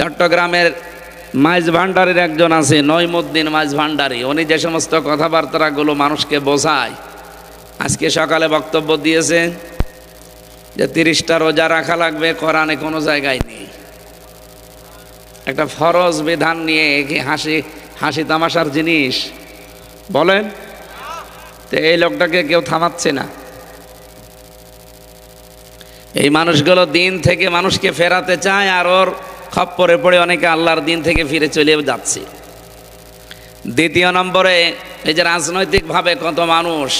চট্টগ্রামের মাইজ ভান্ডারের একজন আছে নইমুদ্দিন মাইজ ভান্ডারি। উনি যে সমস্ত কথাবার্তাগুলো মানুষকে বোঝায়, আজকে সকালে বক্তব্য দিয়েছে যে 30টা রোজা রাখা লাগবে, কোরআনে কোনো জায়গায় নেই। একটা ফরজ বিধান নিয়ে কি হাসি তামাশার জিনিস বলেন? তো এই লোকটাকে কেউ থামাচ্ছে না। এই মানুষগুলো দিন থেকে মানুষকে ফেরাতে চায়, আর ওর খপ্পরে পড়ে অনেকে আল্লাহর দিন থেকে ফিরে চলে যাচ্ছে। দ্বিতীয় নম্বরে, এই যে রাজনৈতিকভাবে কত মানুষ,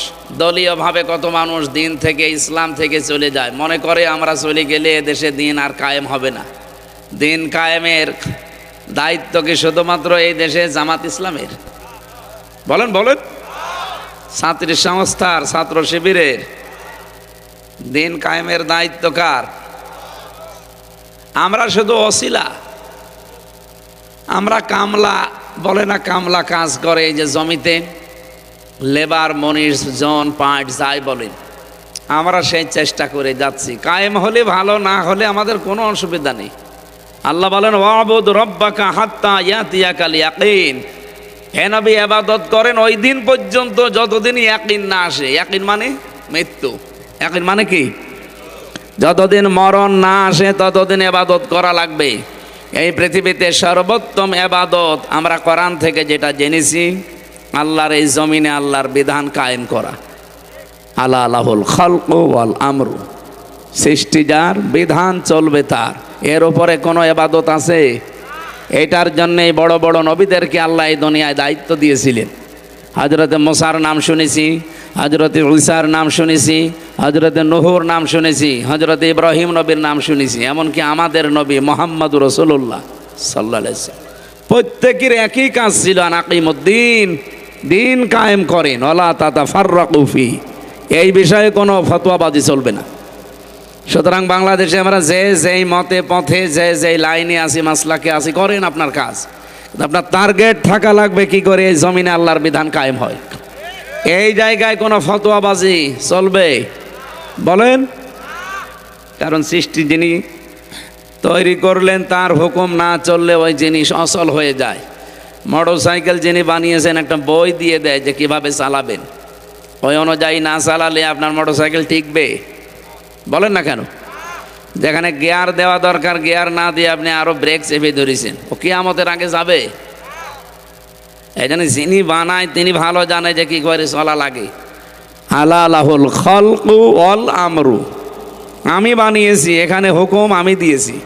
দলীয়ভাবে কত মানুষ দিন থেকে, ইসলাম থেকে চলে যায়, মনে করে আমরা চলে গেলে এদেশে দিন আর কায়েম হবে না। দিন কায়েমের দায়িত্ব কি শুধুমাত্র এই দেশে জামাত ইসলামের? বলেন বলেন, ছাত্রী সংস্থার, ছাত্র শিবিরের? দিন কায়েমের দায়িত্ব কার? আমরা শুধু অছিলা, আমরা কামলা, বলে না কামলা কাজ করে এই যে জমিতে, লেবার, মনিশ, জন, পাট যাই বলেন, আমরা সেই চেষ্টা করে যাচ্ছি। কায়েম হলে ভালো, না হলে আমাদের কোনো অসুবিধা নেই। আল্লাহ বলেন ওয়াবুদ রব্বাকা হাত্তা ইয়াতিয়াকাল ইয়াকিন। হে নবী, ইবাদত করেন ওই দিন পর্যন্ত যতদিন ইয়াকিন না আসে। ইয়াকিন মানে মৃত্যু। ইয়াকিন মানে কি? যতদিন মরণ না আসে ততদিন ইবাদত করা লাগবে। এই পৃথিবীতে সর্বোত্তম ইবাদত আমরা কোরআন থেকে যেটা জেনেছি, আল্লাহর এই জমিনে আল্লাহর বিধান কায়েম করা। আলা লাহুল খালকু ওয়াল আমরু, সৃষ্টি যার, বিধান চলবে তার। এর উপরে কোনো ইবাদত আছে? এটার জন্যই বড় বড় নবীদেরকে আল্লাহ এই দুনিয়ায় দায়িত্ব দিয়েছিলেন। হযরতে মুসার নাম শুনেছি, হযরতে ঈসার নাম শুনেছি, হযরতে নূহর নাম শুনেছি, হযরতে ইব্রাহিম নবীর নাম শুনেছি, এমনকি আমাদের নবী মুহাম্মদুর রাসূলুল্লাহ সাল্লাল্লাহু আলাইহি ওয়াসাল্লাম। প্রত্যেকের একই কাজ ছিল, আনাকিমুদ্দিন, দিন কায়েম করেন, ওয়ালা তাতাফাররাকু ফি। এই বিষয়ে কোনো ফতোয়াবাজি চলবে না। সুতরাং বাংলাদেশে আমরা যেই মতে পথে, যেই লাইনে আসি, মাসলাকে আসি, করেন আপনার কাজ। আপনার টার্গেট থাকা লাগবে কি করে এই জমিনে আল্লাহর বিধান কায়েম হয়। এই জায়গায় কোনো ফতোয়াবাজি চলবে? বলেন। কারণ সৃষ্টি যিনি তৈরি করলেন, তার হুকুম না চললে ওই জিনিস অচল হয়ে যায়। মোটরসাইকেল যিনি বানিয়েছেন একটা বই দিয়ে দেয় যে কিভাবে চালাবেন, ওই অনুযায়ী না চালালে আপনার মোটরসাইকেল টিকবে? বলেন না কেন? যেখানে গিয়ার দেওয়া দরকার, গিয়ার না দিয়ে আপনি আরো ব্রেক চেপে ধরেছেন, ও কিয়ামতের আগে যাবে? এই জন্য যিনি বানায় তিনি ভালো জানে যে কি করে চলা লাগে। আলা লাহুল খালকু ওয়াল আমরু, আমি বানিয়েছি, এখানে হুকুম আমি দিয়েছি।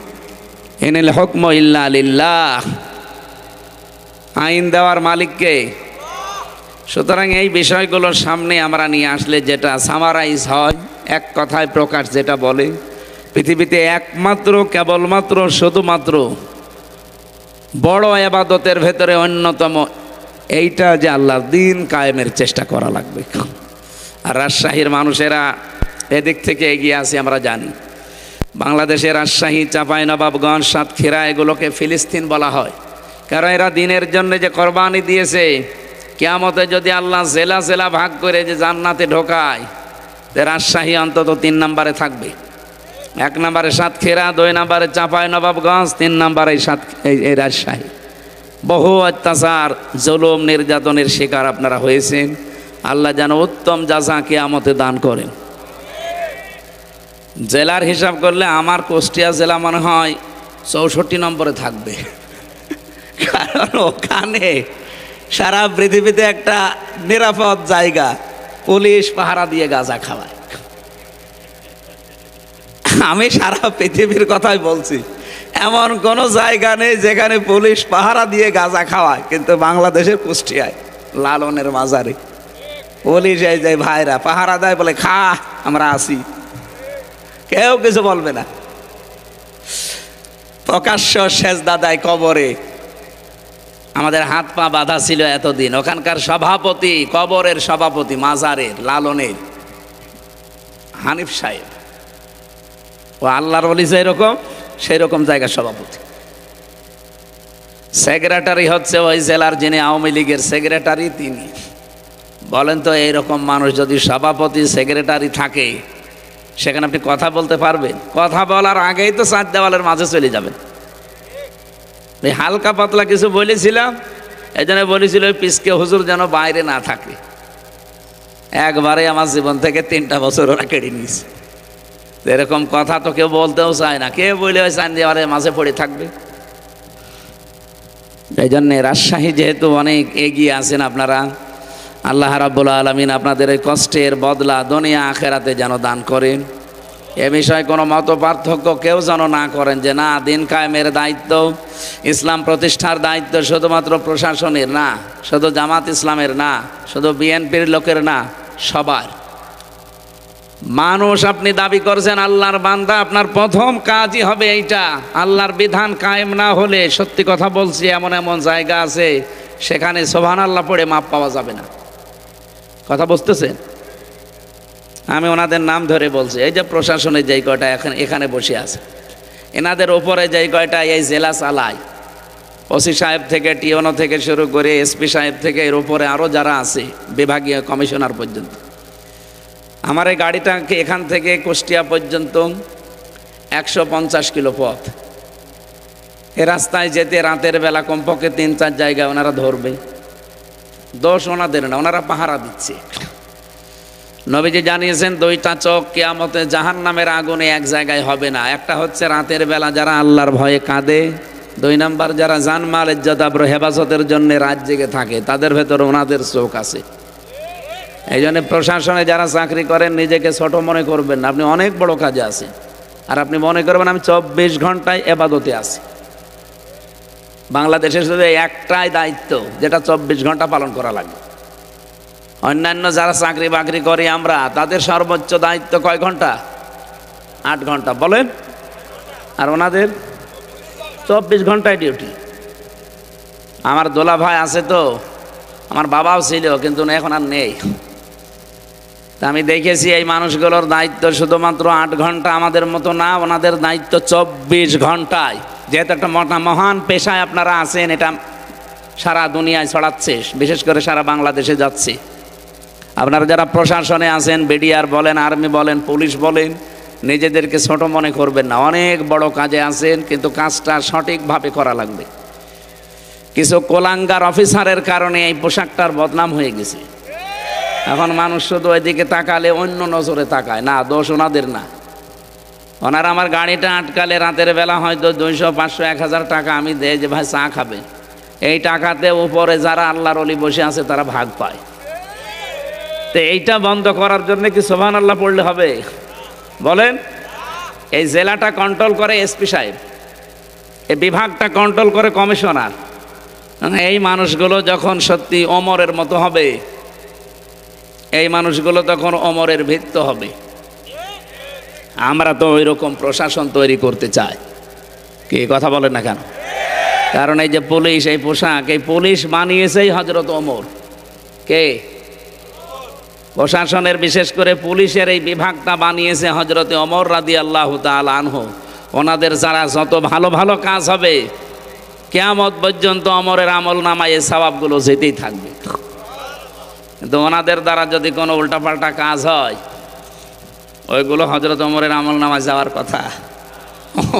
ইনিল হুকমু ইল্লা লিল্লাহ, আইন দেওয়ার মালিককে। সুতরাং এই বিষয়গুলোর সামনে আমরা নিয়ে আসলে যেটা সামারাইজ হয়, এক কথায় প্রকাশ যেটা বলে, পৃথিবীতে একমাত্র, কেবলমাত্র, শুধুমাত্র বড় ইবাদতের ভেতরে অন্যতম এইটা যে আল্লাহর দিন কায়েমের চেষ্টা করা লাগবে। আর রাজশাহীর মানুষেরা এদিক থেকে এগিয়ে আছে আমরা জানি। বাংলাদেশের রাজশাহী, চাঁপাইনবাবগঞ্জ, সাতক্ষীরা, এগুলোকে ফিলিস্তিন বলা হয়। কারণ এরা দিনের জন্য যে কোরবানি দিয়েছে, কিয়ামতে যদি আল্লাহ জেলা জেলা ভাগ করে যে জান্নাতে ঢোকায়, রাজশাহী অন্তত 3 নম্বরে থাকবে। 1 নম্বরে সাতক্ষীরা, 2 নম্বরে চাঁপাইনবাবগঞ্জ, 3 নম্বরে এই রাজশাহী। বহু অত্যাচার, জুলুম, নির্যাতনের শিকার আপনারা হয়েছেন। আল্লাহ যেন উত্তম জাযা কিয়ামতে দান করেন। জেলার হিসাব করলে আমার কুষ্টিয়া জেলা মনে হয় 64 নম্বরে থাকবে। কারণ ওখানে সারা পৃথিবীতে একটা নিরাপদ জায়গা, পুলিশ পাহারা দিয়ে গাঁজা খাওয়ায়। আমি সারা পৃথিবীর কথাই বলছি, এমন কোনো জায়গা নেই যেখানে পুলিশ পাহারা দিয়ে গাঁজা খাওয়ায়, কিন্তু বাংলাদেশের কুষ্টিয়ায় লালনের মাজারে পুলিশ এই যে ভাইরা পাহারা দেয়, বলে খা, আমরা আসি, কেউ কিছু বলবে না। প্রকাশ্য সেজদা দেয় কবরে। আমাদের হাত পা বাঁধা ছিল এতদিন। ওখানকার সভাপতি, কবরের সভাপতি, মাজারের, লালনের হানিফ সাহেব, ও আল্লাহর ওলি যেরকম সেই রকম জায়গার সভাপতি। সেক্রেটারি হচ্ছে ওই জেলার যিনি আওয়ামী লীগের সেক্রেটারি, তিনি। বলেন তো, এইরকম মানুষ যদি সভাপতি, সেক্রেটারি থাকে, সেখানে আপনি কথা বলতে পারবেন? কথা বলার আগেই তো 4 দেওয়ালের মাঝে চলে যাবেন। এই হালকা পাতলা কিছু বলেছিলাম, এই জন্য বলেছিল ওই পিসকে হুজুর যেন বাইরে না থাকে। একবারে আমার জীবন থেকে 3টা বছর ওরা কেড়ে নিয়েছে। এরকম কথা তো কেউ বলতেও চায় না, কে বলে ওই চান দিয়ে মাঝে পড়ে থাকবে। এই জন্যে রাজশাহী যেহেতু অনেক এগিয়ে আছেন আপনারা, আল্লাহ রাব্বুল আলামিন আপনাদের এই কষ্টের বদলা দুনিয়া আখেরাতে যেন দান করেন। এ বিষয়ে কোনো মত পার্থক্য কেউ যেন না করেন যে না, দিন কায়েমের দায়িত্ব, ইসলাম প্রতিষ্ঠার দায়িত্ব শুধুমাত্র প্রশাসনের না, শুধু জামাত ইসলামের না, শুধু বিএনপির লোকের না, সবার। মানুষ আপনি দাবি করছেন আল্লাহর বান্দা, আপনার প্রথম কাজই হবে এইটা। আল্লাহর বিধান কায়েম না হলে, সত্যি কথা বলছি, এমন এমন জায়গা আছে সেখানে সুবহানাল্লাহ পড়ে মাপ পাওয়া যাবে না। কথা বুঝতেছেন? আমি ওনাদের নাম ধরে বলছি। এই যে প্রশাসনের যেই কয়টা এখানে বসে আছে, এনাদের ওপরে যেই কয়টা এই জেলা চালায়, ওসি সাহেব থেকে টিওনো থেকে শুরু করে এসপি সাহেব থেকে এর উপরে আরও যারা আছে, বিভাগীয় কমিশনার পর্যন্ত, আমার এই গাড়িটাকে এখান থেকে কুষ্টিয়া পর্যন্ত 150 কিলো পথ। এ রাস্তায় যেতে রাতের বেলা কমপক্ষে 3-4 জায়গায় ওনারা ধরবে। দোষ ওনাদের না, ওনারা পাহারা দিচ্ছে। নবীজি জানিয়েছেন 2টা চোখ কিয়ামতে জাহান্নামের আগুনে এক জায়গায় হবে না। একটা হচ্ছে রাতের বেলা যারা আল্লাহর ভয়ে কাঁদে, 2 নাম্বার যারা জানমাল ইজ্জত আবরু হেফাজতের জন্য রাত জেগে থাকে, তাদের ভেতরে ওনাদের চোখ আছে। এই জন্য প্রশাসনে যারা চাকরি করেন নিজেকে ছোট মনে করবেন না, আপনি অনেক বড় কাজে আছেন। আর আপনি মনে করবেন আমি 24 ঘন্টায় এবাদতে আছি। বাংলাদেশে শুধু একটাই দায়িত্ব যেটা 24 ঘন্টা পালন করা লাগে। অন্যান্য যারা চাকরি বাকরি করি আমরা, তাদের সর্বোচ্চ দায়িত্ব কয় ঘন্টা? 8 ঘন্টা বলেন। আর ওনাদের 24 ঘন্টায় ডিউটি। আমার দোলা ভাই আছে তো, আমার বাবাও ছিল কিন্তু এখন আর নেই। তা আমি দেখেছি এই মানুষগুলোর দায়িত্ব শুধুমাত্র 8 ঘন্টা, আমাদের মতো না। ওনাদের দায়িত্ব 24 ঘন্টায়। যেহেতু একটা মহান পেশায় আপনারা আছেন, এটা সারা দুনিয়ায় ছড়াচ্ছে, বিশেষ করে সারা বাংলাদেশে যাচ্ছে। আপনারা যারা প্রশাসনে আছেন, বিডিআর বলেন, আর্মি বলেন, পুলিশ বলেন, নিজেদেরকে ছোট মনে করবেন না। অনেক বড় কাজে আছেন, কিন্তু কাজটা সঠিকভাবে করা লাগবে। কিছু কোলাঙ্গার অফিসারের কারণে এই পোশাকটার বদনাম হয়ে গেছে। এখন মানুষ শুধু ওইদিকে তাকালে অন্য নজরে তাকায় না, দোষ ওনাদের না। ওনারা আমার গাড়িটা আটকালে রাতের বেলা হয়তো 200, 500, 1000 টাকা আমি দেয় যে ভাই চা খাবে। এই টাকাতে উপরে যারা আল্লাহর ওলি বসে আছে তারা ভাগ পায়। তো এইটা বন্ধ করার জন্য কি সুবহানাল্লাহ পড়লে হবে? বলেন। এই জেলাটা কন্ট্রোল করে এসপি সাহেব, এই বিভাগটা কন্ট্রোল করে কমিশনার। এই মানুষগুলো যখন সত্যি ওমরের মতো হবে, এই মানুষগুলো তখন ওমরের ভিত্ত হবে। আমরা তো ওই রকম প্রশাসন তৈরি করতে চাই। কি কথা বলেন না কেন? কারণ এই যে পুলিশ, এই পোশাক, এই পুলিশ বানিয়েছেই হযরত ওমর। কে? প্রশাসনের, বিশেষ করে পুলিশের এই বিভাগটা বানিয়েছে হযরতে ওমর রাদিয়াল্লাহু তাআলা আনহু। ওনাদের যারা যত ভালো ভালো কাজ হবে, কিয়ামত পর্যন্ত ওমরের আমল নামায় এই সওয়াবগুলো যেতেই থাকবে। কিন্তু ওনাদের দ্বারা যদি কোনো উল্টাপাল্টা কাজ হয়, ওইগুলো হযরত ওমরের আমল নামায় যাওয়ার কথা।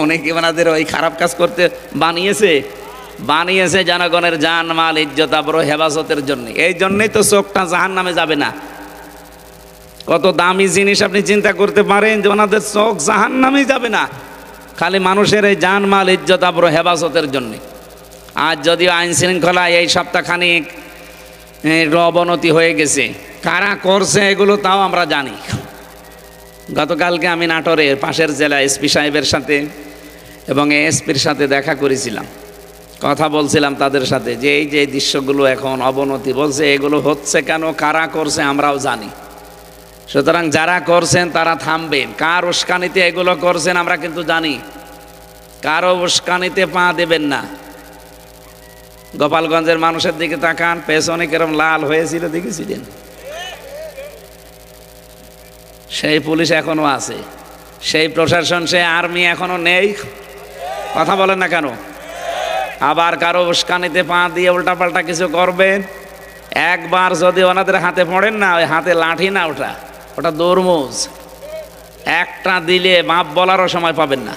উনি কি ওনাদের ওই খারাপ কাজ করতে বানিয়েছে জনগণের জান মাল ইজ্জত আবরু হেফাজতের জন্য। এই জন্যই তো চোখটা জাহান্নামে যাবে না। কত দামি জিনিস আপনি চিন্তা করতে পারেন যে ওনাদের চোখ জাহান্নামে যাবে না, খালি মানুষের এই জান মাল ইজ্জত আবরু হেফাজতের জন্য। আজ যদিও আইন শৃঙ্খলা এই সপ্তাহখানিক অবনতি হয়ে গেছে, কারা করছে এগুলো তাও আমরা জানি। গতকালকে আমি নাটোরের পাশের জেলা এসপি সাহেবের সাথে এবং এসপির সাথে দেখা করেছিলাম। কথা বলছিলাম তাদের সাথে যে এই যে দৃশ্যগুলো এখন অবনতি, বলছে এগুলো হচ্ছে কেন, কারা করছে আমরাও জানি। সুতরাং যারা করছেন তারা থামবেন। কার উস্কানিতে এগুলো করছেন আমরা কিন্তু জানি। কারো উস্কানিতে পা দেবেন না। গোপালগঞ্জের মানুষের দিকে তাকান, পেছনে কিরম লাল হয়েছিল দেখেছিলেন? সেই পুলিশ এখনো আছে, সেই প্রশাসন, সেই আর্মি এখনো নেই। কথা বলেন না কেন? আবার কারো উস্কানিতে পা দিয়ে উল্টাপাল্টা কিছু করবেন, একবার যদি ওনাদের হাতে পড়েন না, ওই হাতে লাঠি না, ওটা তরমুজ, একটা দিলে মাপ বলারও সময় পাবেন না।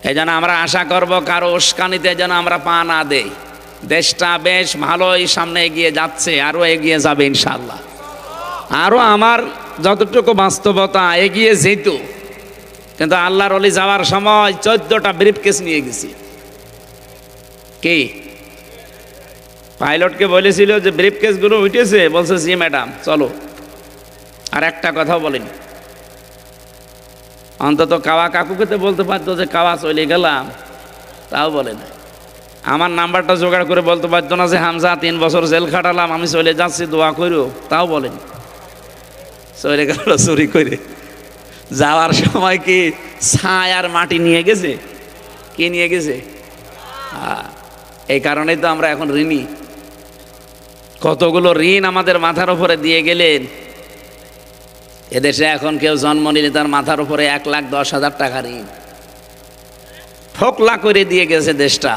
এই জন্য আমরা আশা করব কারো উস্কানিতে যেন আমরা পা না দেই। দেশটা বেশ ভালোই সামনে এগিয়ে যাচ্ছে, আরও এগিয়ে যাবে ইনশাআল্লাহ। আরও আমার যতটুকু বাস্তবতা এগিয়ে যেত, কিন্তু আল্লাহর ওলি যাওয়ার সময় 14টা ব্রিফকেস নিয়ে গেছি। কি পাইলটকে বলেছিল যে ব্রিফকেসগুলো উঠেছে? বলছে জি ম্যাডাম চলো। আর একটা কথাও বলেনি। অন্তত কাওয়া কাকুকে তো বলতে পারতো যে কাওয়া চলে গেলাম, তাও বলে না। আমার নাম্বারটা জোগাড় করে বলতে পারতো না যে হামজা 3 বছর জেল খাটালাম, আমি চলে যাচ্ছি, দোয়া করো, তাও বলেনি। চলে গেল চুরি করে। যাওয়ার সময় কি ছাই আর মাটি নিয়ে গেছে? কি নিয়ে গেছে? এই কারণেই তো আমরা এখন ঋণী। কতগুলো ঋণ আমাদের মাথার উপরে দিয়ে গেলেন। এদেশে এখন কেউ জন্ম নিলে তার মাথার উপরে 1,10,000 টাকা ঋণ ফোকলা করে দিয়ে গেছে দেশটা।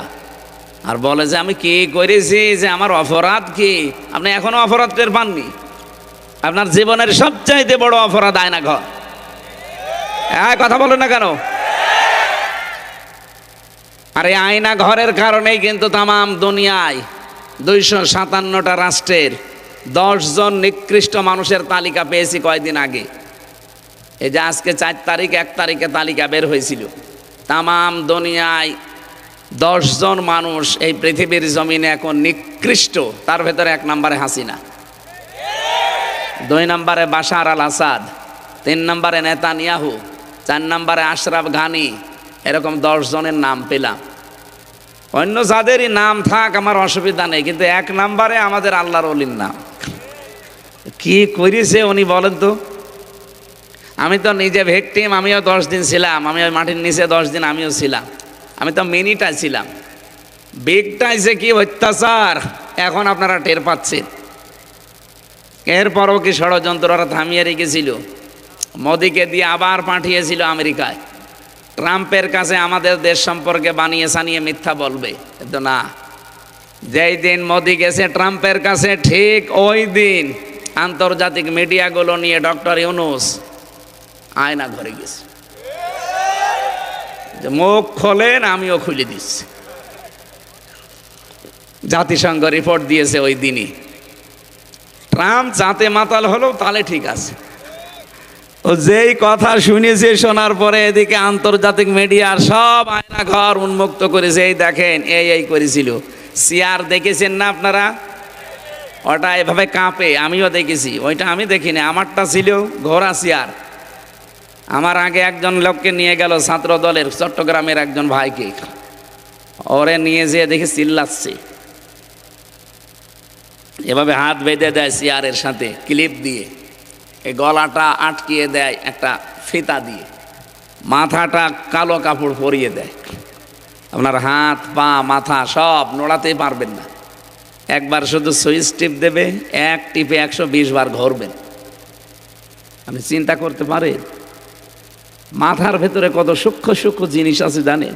আর বলে যে আমি কি করেছি, যে আমার অপরাধ কি? আপনি এখনো অপরাধ টের পাননি? আপনার জীবনের সবচাইতে বড় অপরাধ আয়না ঘর। কথা বলেন না কেন? আর এই আয়না ঘরের কারণেই কিন্তু তামাম দুনিয়ায় 257টা রাষ্ট্রের 10 জন নিকৃষ্ট মানুষের তালিকা পেয়েছি কয়েকদিন আগে। এই যে আজকে 4 তারিখ, 1 তারিখে তালিকা বের হয়েছিল। তামাম দুনিয়ায় 10 জন মানুষ এই পৃথিবীর জমিনে এখন নিকৃষ্ট। তার ভেতরে 1 নম্বরে হাসিনা, 2 নম্বরে বাশার আল আসাদ, 3 নম্বরে নেতানিয়াহু, 4 নম্বরে আশরাফ ঘানি। এরকম 10 জনের নাম পেলাম। অন্য যাদেরই নাম থাক আমার অসুবিধা নেই, কিন্তু 1 নম্বরে আমাদের আল্লাহর ওলির নাম। কি করেছে উনি বলেন তো? আমি তো নিজে ভিকটিম, আমিও 10 দিন ছিলাম। আমি ওই মাটির নিচে 10 দিন আমিও ছিলাম। আমি তো মিনিটা ছিলাম। বিগটাই যে কি অত্যাচার এখন আপনারা টের পাচ্ছেন। এরপরও কি ষড়যন্ত্ররা থামিয়ে রেখেছিল? মোদিকে দিয়ে আবার পাঠিয়েছিল আমেরিকায়। ট্রাম্পের কাছে আমাদের দেশ সম্পর্কে বানিয়ে সানিয়ে মিথ্যা বলবে, কিন্তু না। যেই দিন মোদি গেছে ট্রাম্পের কাছে, ঠিক ওই দিন আন্তর্জাতিক মিডিয়াগুলো নিয়ে ডক্টর ইউনূস আয়না ঘরে গেছে। মুখ খোলেন, আমিও খুলে দিচ্ছি। জাতিসংঘ রিপোর্ট দিয়েছে ওই দিনই। ট্রাম্প যাতে মাতাল হলো তাহলে ঠিক আছে। ও যেই কথা শুনেছে, শোনার পরে এদিকে আন্তর্জাতিক মিডিয়ার সব আয়না ঘর উন্মুক্ত করেছে। এই দেখেন এই করেছিল। চেয়ার দেখেছেন না আপনারা? ওটা এভাবে কাঁপে, আমিও দেখেছি। ওইটা আমি দেখিনি, আমারটা ছিল ঘোড়া চেয়ার। আমার আগে একজন লোককে নিয়ে গেল, ছাত্র দলের চট্টগ্রামের একজন ভাইকে। ওরে নিয়ে যেয়ে দেখে চিল্লাচ্ছে, এভাবে হাত বেঁধে দেয় চেয়ারের সাথে ক্লিপ দিয়ে, এই গলাটা আটকিয়ে দেয় একটা ফিতা দিয়ে, মাথাটা কালো কাপড় পরিয়ে দেয়। আপনার হাত পা মাথা সব নড়াতেই পারবেন না। একবার শুধু সুইচ টিপ দেবে, এক টিপে 120 বার ঘুরবেন। আপনি চিন্তা করতে পারেন মাথার ভেতরে কত সূক্ষ্ম সূক্ষ্ম জিনিস আছে জানেন?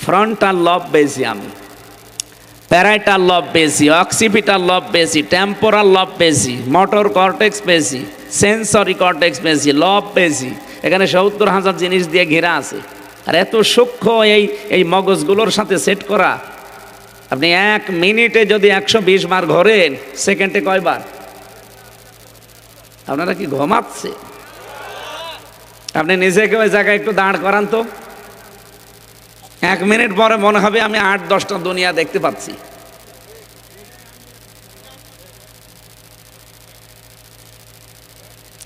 ফ্রন্টাল লব পেয়েছি আমি, প্যারাইটাল লব পেয়েছি, অক্সিপিটাল লব পেয়েছি, টেম্পোরাল লব পেয়েছি, মোটর কর্টেক্স পেয়েছি, সেন্সরি কর্টেক্স পেয়েছি, লব পেয়েছি। এখানে 70,000 জিনিস দিয়ে ঘেরা আছে। আর এত সূক্ষ্ম এই মগজগুলোর সাথে সেট করা। আপনি 1 মিনিটে যদি 120 বার ঘোরেন, সেকেন্ডে কয়বার? আপনারা কি ঘুমাচ্ছে? আপনি নিজেকে ওই জায়গায় একটু দাঁড় করান তো। 1 মিনিট পরে মনে হবে আমি 8-10টা দুনিয়া দেখতে পাচ্ছি।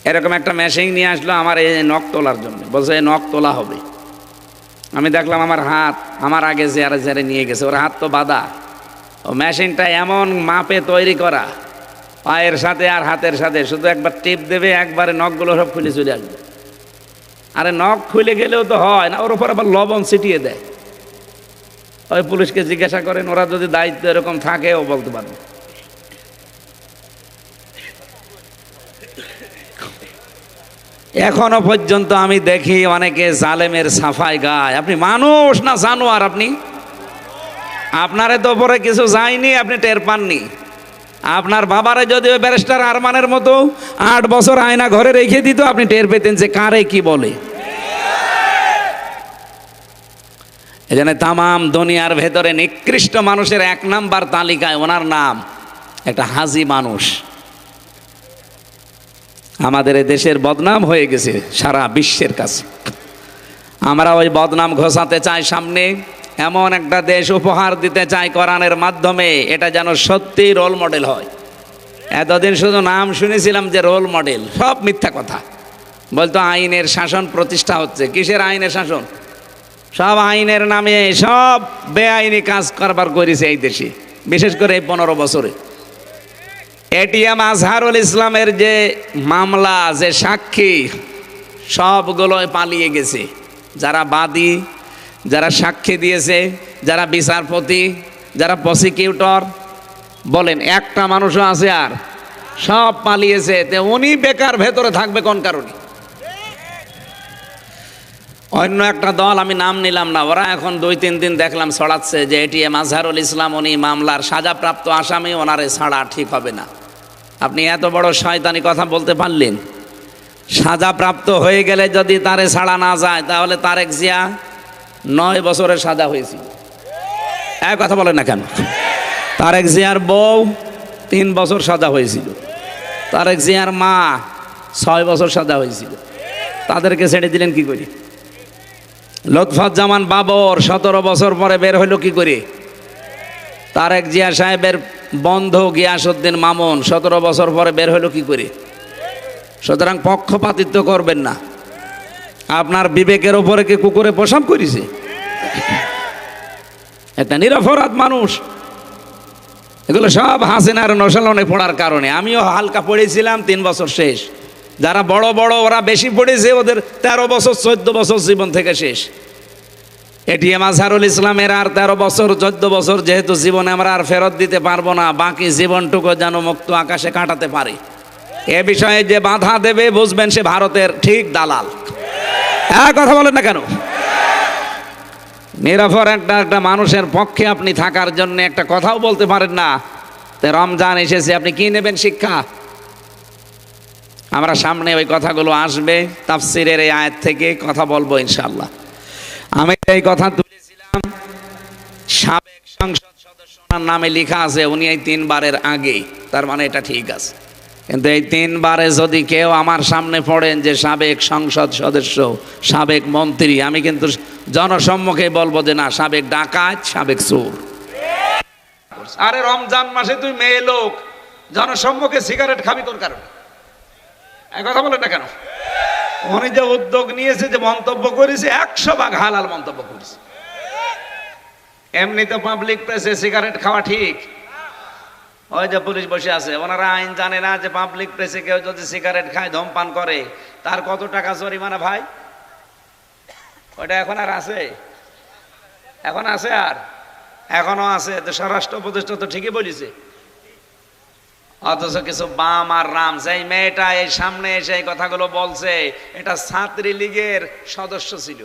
এরকম একটা মেশিন নিয়ে আসলো আমার এই নখ তোলার জন্য, বলছে নখ তোলা হবে। আমি দেখলাম আমার হাত, আমার আগে যারা নিয়ে গেছে ওর হাত তো বাঁধা। ও মেশিনটা এমন মাপে তৈরি করা, পায়ের সাথে আর হাতের সাথে শুধু একবার টিপ দেবে, একবারে নখগুলো সব খুলে চলে আসবে। আরে নখ খুলে গেলেও তো হয় না, ওর উপর আবার লবণ ছিটিয়ে দেয়। ওই পুলিশকে জিজ্ঞাসা করেন, ওরা যদি দায়িত্ব এরকম থাকে ও বলতে পারবে। এখনো পর্যন্ত আমি দেখি অনেকে জালেমের সাফাই গায়। আপনি মানুষ না জানোয়ার? আপনি আপনারে তো উপরে কিছু যায়নি, আপনি টের পাননি। আপনার বাবারে যদি ওই ব্যারিস্টার আরমানের মতো 8 বছর আয়না ঘরে রেখে দিত, আপনি টের পেতেন যে কারে কি বলে। এই জন্য তামাম দুনিয়ার ভেতরে নিকৃষ্ট মানুষের 1 নাম্বার তালিকায় ওনার নাম। একটা হাজি মানুষ। আমাদের এই দেশের বদনাম হয়ে গেছে সারা বিশ্বের কাছে। আমরা ওই বদনাম ঘোষাতে চাই সামনে, এমন একটা দেশ উপহার দিতে চাই কোরআনের মাধ্যমে, এটা যেন সত্যি রোল মডেল হয়। এতদিন শুধু নাম শুনেছিলাম যে রোল মডেল, সব মিথ্যা কথা। বলতো আইনের শাসন প্রতিষ্ঠা হচ্ছে, কিসের আইনের শাসন? সব আইনের নামে সব বেআইনি কাজ কারবার করেছে এই দেশে, বিশেষ করে এই 15 বছরে। এটিএম আজহারুল ইসলামের যে মামলা, যে সাক্ষী, সবগুলোই পালিয়ে গেছে। যারা বাদী, যারা সাক্ষী দিয়েছে, যারা বিচারপতি, যারা প্রসিকিউটর, বলেন একটা মানুষও আছে? আর সব পালিয়েছে। তে উনি বেকার ভেতরে থাকবে কোন কারণে? অন্য একটা দল, আমি নাম নিলাম না, ওরা এখন 2-3 দিন দেখলাম ছড়াচ্ছে যে এটিএম আজহারুল ইসলাম উনি মামলার সাজাপ্রাপ্ত আসামি, ওনারে ছাড়া ঠিক হবে না। আপনি এত বড় শয়তানি কথা বলতে পারলেন? সাজাপ্রাপ্ত হয়ে গেলে যদি তারে ছাড়া না যায়, তাহলে তারেক জিয়া 9 বছরের সাজা হয়েছিল। এক কথা বলেন না কেন? তারেক জিয়ার বউ 3 বছর সাজা হয়েছিল। তারেক জিয়ার মা 6 বছর সাজা হয়েছিল। তাদেরকে ছেড়ে দিলেন কি করে? লুৎফুজ্জামান বাবর 17 বছর পরে বের হইল কি করে? তারেক জিয়া সাহেবের বন্ধু গিয়াসউদ্দিন মামুন 17 বছর পরে বের হইল কি করে? সুতরাং পক্ষপাতিত্ব করবেন না। আপনার বিবেকের উপরে কি কুকুরে প্রসাব করেছে? একটা নিরপরাধ মানুষ। এগুলো সব হাসিনার নশালনে পড়ার কারণে। আমিও হালকা পড়েছিলাম, 3 বছর শেষ। যারা বড় বড় ওরা বেশি পড়েছে, ওদের 13 বছর 14 বছর জীবন থেকে শেষ। এটিএম আজহারুল ইসলামের আর 13 বছর 14 বছর যেহেতু জীবনে আমরা আর ফেরত দিতে পারবো না, বাকি জীবনটুকু যেন মুক্ত আকাশে কাটাতে পারে। এ বিষয়ে যে বাধা দেবে, বুঝবেন সে ভারতের ঠিক দালাল। হ্যাঁ, কথা বলেন না কেন? নিরপর একটা মানুষের পক্ষে আপনি থাকার জন্য একটা কথাও বলতে পারেন না। তো রমজান এসেছে, আপনি কি নেবেন শিক্ষা? আমরা সামনে ওই কথাগুলো আসবে, তাফসিরের এই আয়াত থেকে কথা বলবো ইনশাআল্লাহ। আমি এই কথা তুলেছিলাম, সাবেক সংসদ সদস্যর নামে লেখা আছে উনি এই 3 বারের আগে, তার মানে এটা ঠিক আছে। কিন্তু এই 3 বারে যদি কেউ আমার সামনে পড়েন যে সাবেক সংসদ সদস্য, সাবেক মন্ত্রী, আমি কিন্তু জনসম্মুখে বলবো যে না, সাবেক ডাকাত, সাবেক চোর। আরে রমজান মাসে তুই মেয়ে লোক জনসম্মুখে সিগারেট খাবি কোন কারণে? কথা বলেন না কেন? উনি যে উদ্যোগ নিয়েছে, যে মন্তব্য করেছে, 100 ভাগ হালাল মন্তব্য করেছে। এমনি তো পাবলিক প্লেসে সিগারেট খাওয়া ঠিক। ওই যে পুলিশ বসে আছে, ওনারা আইন জানে না যে পাবলিক প্লেসে কেউ যদি সিগারেট খায়, ধূমপান করে, তার কত টাকা জরিমানা ভাই? ওইটা এখন আর আছে? এখন আছে? আর এখনো আছে? তো স্বরাষ্ট্র উপদেষ্টা তো ঠিকই বলেছে। অথচ কিছু বাম আর রাম, সেই মেয়েটা এই সামনে এসে এই কথাগুলো বলছে, এটা ছাত্রলীগের সদস্য ছিল,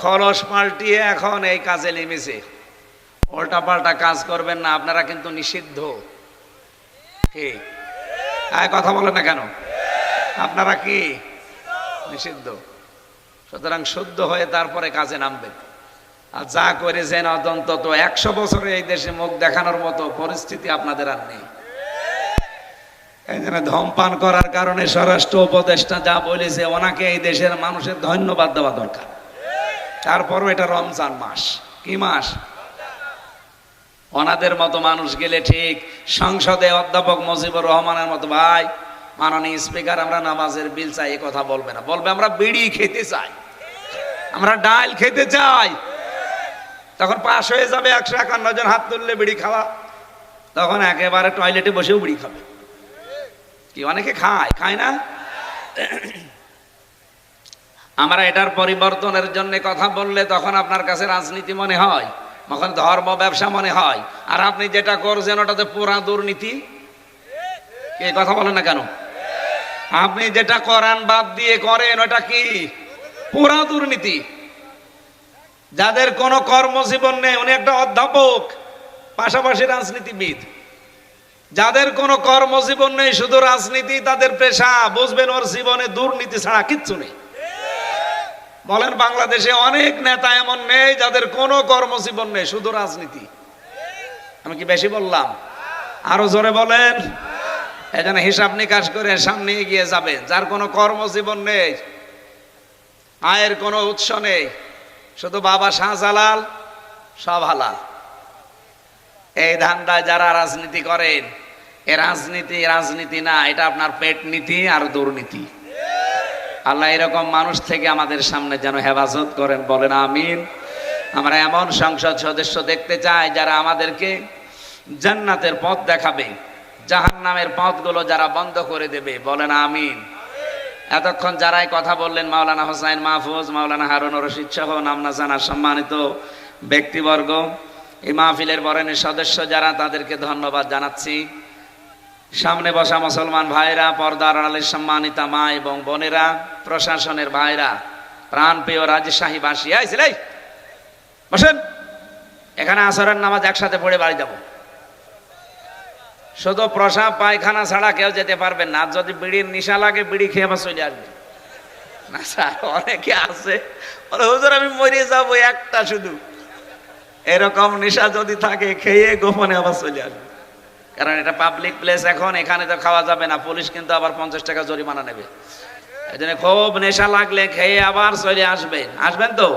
খরচ পাল্টিয়ে এখন এই কাজে নেমেছে। উল্টা পাল্টা কাজ করবেন না, আপনারা কিন্তু নিষিদ্ধ। ঠিক কথা বলেন না কেন? আপনারা কি নিষিদ্ধ? সুতরাং শুদ্ধ হয়ে তারপরে কাজে নামবেন। আর যা করেছেন অন্তত 100 বছরে এই দেশে মুখ দেখানোর মতো পরিস্থিতি আপনাদের আর নেই। এই জন্য ধূমপান করার কারণে স্বরাষ্ট্র উপদেষ্টা যা বলেছে, ওনাকে এই দেশের মানুষের ধন্যবাদ দেওয়া দরকার। তারপরও এটা রমজান মাস, কি মাস? ওনাদের মতো মানুষ গেলে ঠিক সংসদে অধ্যাপক মুজিবুর রহমানের মতো, ভাই মাননীয় স্পিকার, আমরা নামাজের বিল চাই, এ কথা বলবে না। বলবে আমরা বিড়ি খেতে চাই, আমরা ডাল খেতে চাই। তখন পাশ হয়ে যাবে 151 জন হাত তুললে বিড়ি খাওয়া, তখন একেবারে টয়লেটে বসেও বিড়ি খাবে। কি অনেকে খায় না? আমরা এটার পরিবর্তনের জন্য কথা বললে তখন আপনার কাছে রাজনীতি মনে হয়, তখন ধর্ম ব্যবসা মনে হয়। আর আপনি যেটা করছেন ওটাতে পুরা দুর্নীতি। এই কথা বলেন না কেন? আপনি যেটা করান বাদ দিয়ে করেন, ওটা কি? পুরা দুর্নীতি। যাদের কোনো কর্মজীবন নেই, উনি একটা অধ্যাপক, পাশাপাশি রাজনীতিবিদ। যাদের কোনো কর্মজীবন নেই, শুধু রাজনীতি তাদের পেশা, বুঝবেন ওর জীবনে দুর্নীতি ছাড়া কিচ্ছু নেই। বলেন বাংলাদেশে অনেক নেতা এমন নেই যাদের কোনো কর্মজীবন নেই, শুধু রাজনীতি। আমি কি বেশি বললাম? আরো জোরে বলেন। এজন্য হিসাব নিকাশ করে সামনে এগিয়ে যাবেন। যার কোনো কর্মজীবন নেই, আয়ের কোনো উৎস নেই, শুধু বাবা শাহজালাল, সব হালাল, এই ধান্দায় যারা রাজনীতি করেন, এ রাজনীতি না, এটা আপনার পেট নীতি আর দুর্নীতি। আল্লাহ এরকম মানুষ থেকে আমাদের সামনে যেন হেফাজত করেন, বলেন আমিন। আমরা এমন সংসদ সদস্য দেখতে চাই যারা আমাদেরকে জান্নাতের পথ দেখাবে, জাহান্নামের পথগুলো যারা বন্ধ করে দেবে, বলেন আমিন। এতক্ষণ যারাই কথা বললেন, মাওলানা হোসাইন মাহফুজ, মাওলানা হারুন রশিদ সহ নাম না জানা সম্মানিত ব্যক্তিবর্গ, এই মাহফিলের বরেণ্য সদস্য যারা, তাদেরকে ধন্যবাদ জানাচ্ছি। সামনে বসা মুসলমান ভাইরা, পর্দার আড়ালের সম্মানিতা মা এবং বোনেরা, প্রশাসনের ভাইরা, প্রাণপ্রিয় রাজশাহীবাসী, এই বসেন। এখানে আসরের নামাজ একসাথে পড়ে বাড়ি যাব। শুধু প্রসাব পায়খানা ছাড়া কেউ যেতে পারবেন না। যদি বিড়ির নেশা লাগে, বিড়ি খেয়ে আবার চলে আসবে না। স্যার অনেকে আছে হুজুর আমি মরে যাবো একটা, শুধু এরকম নেশা যদি থাকে, খেয়ে গোপনে আবার চলে আসবে। কারণ এটা পাবলিক প্লেস, এখন এখানে তো খাওয়া যাবে না, পুলিশ কিন্তু আবার 50 টাকা জরিমানা নেবে। এই জন্য খুব নেশা লাগলে খেয়ে আবার চলে আসবেন। আসবেন তো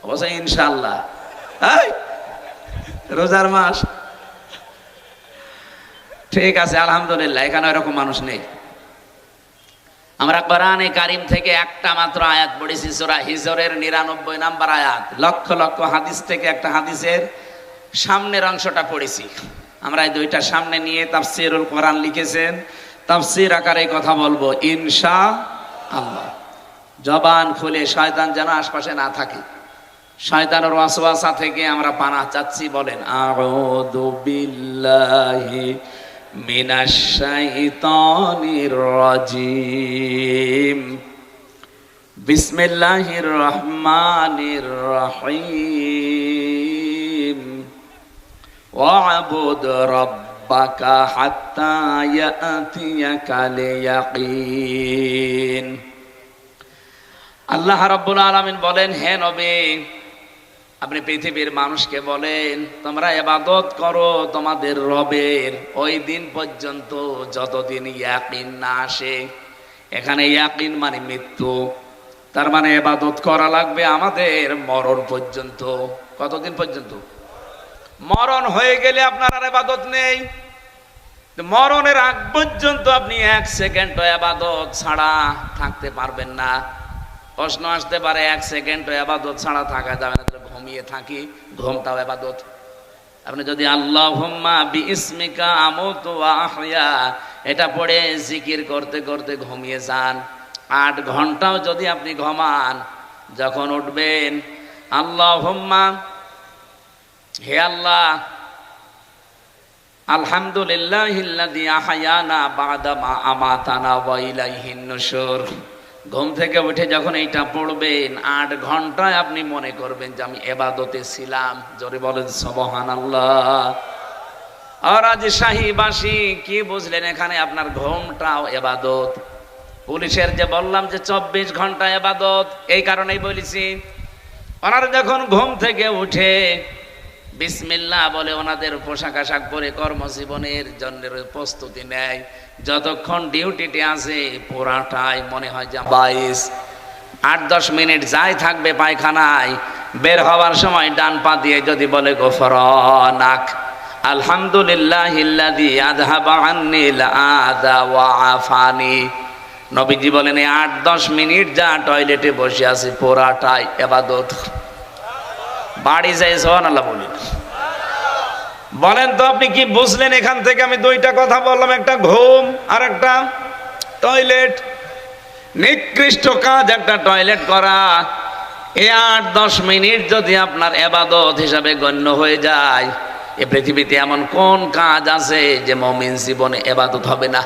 অবশ্যই ইনশাআল্লাহ। রোজার মাস, ঠিক আছে আলহামদুলিল্লাহ, এখানে এরকম মানুষ নেই। আমরা কোরআনে কারিম থেকে একটা মাত্র আয়াত পড়েছি, সূরা হিজরের 99 নম্বর আয়াত। লক্ষ লক্ষ হাদিস থেকে একটা হাদিসের সামনের অংশটা পড়েছি। আমরা এই দুইটা সামনে নিয়ে তাফসীরুল কোরআন লিখেছেন, তাফসীর আকারে কথা বলবো ইনশাআল্লাহ। জবান খুলে, শয়তান যেন আশপাশে না থাকে, শয়তানের ওয়াসওয়াসা থেকে আমরা পানাহ চাচ্ছি। বলেন আউযু বিল্লাহি মিনাশ শাইতানির রাজিম, বিসমিল্লাহির রহমানির রহিম, ওয়া'বুদ রাব্বাকা হাত্তা ইয়াতিয়াকাল ইয়াকিন। আল্লাহ রাব্বুল আলামিন বলেন, হে নবী, আপনি পৃথিবীর মানুষকে বলেন তোমরা ইবাদত করো তোমাদের রবের ওই দিন পর্যন্ত যতদিন ইয়াকিন না আসে। এখানে ইয়াকিন মানে মৃত্যু, তার মানে ইবাদত করা লাগবে আমাদের মরণ পর্যন্ত। কতদিন পর্যন্ত? মরণ হয়ে গেলে আপনার আর ইবাদত নেই। মরণের আগ পর্যন্ত আপনি 1 সেকেন্ড ইবাদত ছাড়া থাকতে পারবেন না। প্রশ্ন আসতে পারে, 1 সেকেন্ড ইবাদত ছাড়া থাকা যাবে না, ঘুমিয়ে থাকি, ঘুমটাও ইবাদত। আপনি যদি আল্লাহুম্মা বিইসমিকা আমুতু ওয়া আহইয়া এটা পড়ে জিকির করতে করতে ঘুমিয়ে যান, 8 ঘন্টাও যদি আপনি ঘুমান, যখন উঠবেন আল্লাহুম্মা, হে আল্লাহ, আলহামদুলিল্লাহিল্লাযী আহয়ানা বা'দা মা আমাতানা ওয়া ইলাইহিন নুশুর। ঘুম থেকে উঠে যখন এইটা পড়বেন, 8 ঘন্টায় আপনি মনে করবেন যে আমি ইবাদতে ছিলাম। জোরে বলেন সুবহানাল্লাহ। আর রাজশাহীবাসী কি বুঝলেন? এখানে আপনার ঘুমটাও ইবাদত। পুলিশের যে বললাম যে 24 ঘন্টা ইবাদত, এই কারণেই বলেছি, ওনারা যখন ঘুম থেকে উঠে বিসমিল্লাহ বলে ওনাদের পোশাক আশাক পরে কর্মজীবনের জন্য প্রস্তুতি নেয়, যতক্ষণ ডিউটিতে আছে পুরাটাই মনে হয় যে 22-8-10 মিনিট যাই থাকবে পায়খানায়, বের হওয়ার সময় ডান পা দিয়ে যদি বলে গফরানাক আলহামদুলিল্লাহিল্লাযী আযহাবা আন্নিল আযা ওয়া আফানি। নবীজি বলেন 8-10 মিনিট যা টয়লেটে বসে আছে পুরাটাই ইবাদত। বাড়ি যাই সুবহানাল্লাহ বলেন। বলেন তো আপনি কি বুঝলেন এখান থেকে? আমি দুইটা কথা বললাম, একটা ঘুম আর একটা টয়লেট। নিকৃষ্ট কাজ একটা টয়লেট করা। এই 8-10 মিনিট যদি আপনার ইবাদত হিসাবে গণ্য হয়ে যায়, এ পৃথিবীতে এমন কোন কাজ আছে যে মুমিন জীবনে ইবাদত হবে না?